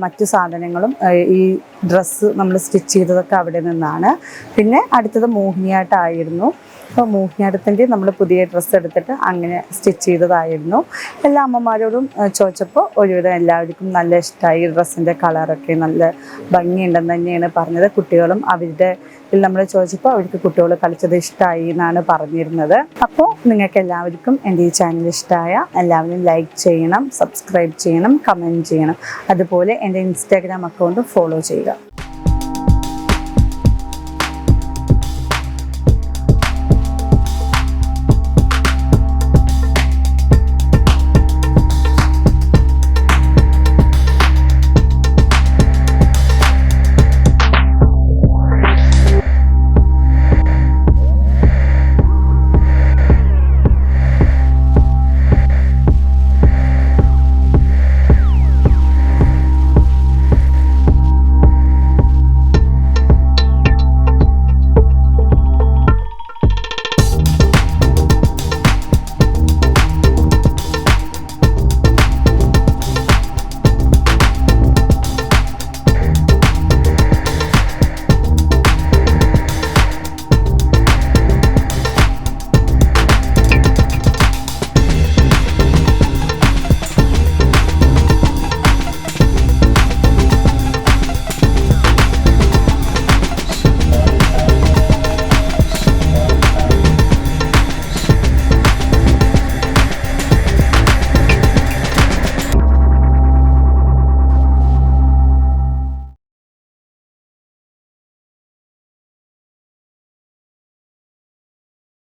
മറ്റു സാധനങ്ങളും, ഈ ഡ്രസ്സ് നമ്മൾ സ്റ്റിച്ച് ചെയ്തതൊക്കെ അവിടെ നിന്നാണ്. പിന്നെ അടുത്തത് മോഹിനിയാട്ടമായിരുന്നു. അപ്പോൾ മോഹിനിയാട്ടത്തിൻ്റെ നമ്മൾ പുതിയ ഡ്രസ്സ് എടുത്തിട്ട് അങ്ങനെ സ്റ്റിച്ച് ചെയ്തതായിരുന്നു. എല്ലാ അമ്മമാരോടും ചോദിച്ചപ്പോൾ ഒരുവിധം എല്ലാവർക്കും നല്ല ഇഷ്ടമായി. ഡ്രസ്സിൻ്റെ കളറൊക്കെ നല്ല ഭംഗിയുണ്ടെന്ന് തന്നെയാണ് പറഞ്ഞത്. കുട്ടികളും അവരുടെ നമ്മൾ ചോദിച്ചപ്പോൾ അവർക്ക് കുട്ടികൾ കളിച്ചത് ഇഷ്ടമായി എന്നാണ് പറഞ്ഞിരുന്നത്. അപ്പോൾ നിങ്ങൾക്ക് എല്ലാവർക്കും എൻ്റെ ഈ ചാനൽ ഇഷ്ടമായ എല്ലാവരും ലൈക്ക് ചെയ്യണം, സബ്സ്ക്രൈബ് ചെയ്യണം, കമൻറ്റ് ചെയ്യണം. അതുപോലെ എൻ്റെ ഇൻസ്റ്റാഗ്രാം അക്കൗണ്ട് ഫോളോ ചെയ്യുക.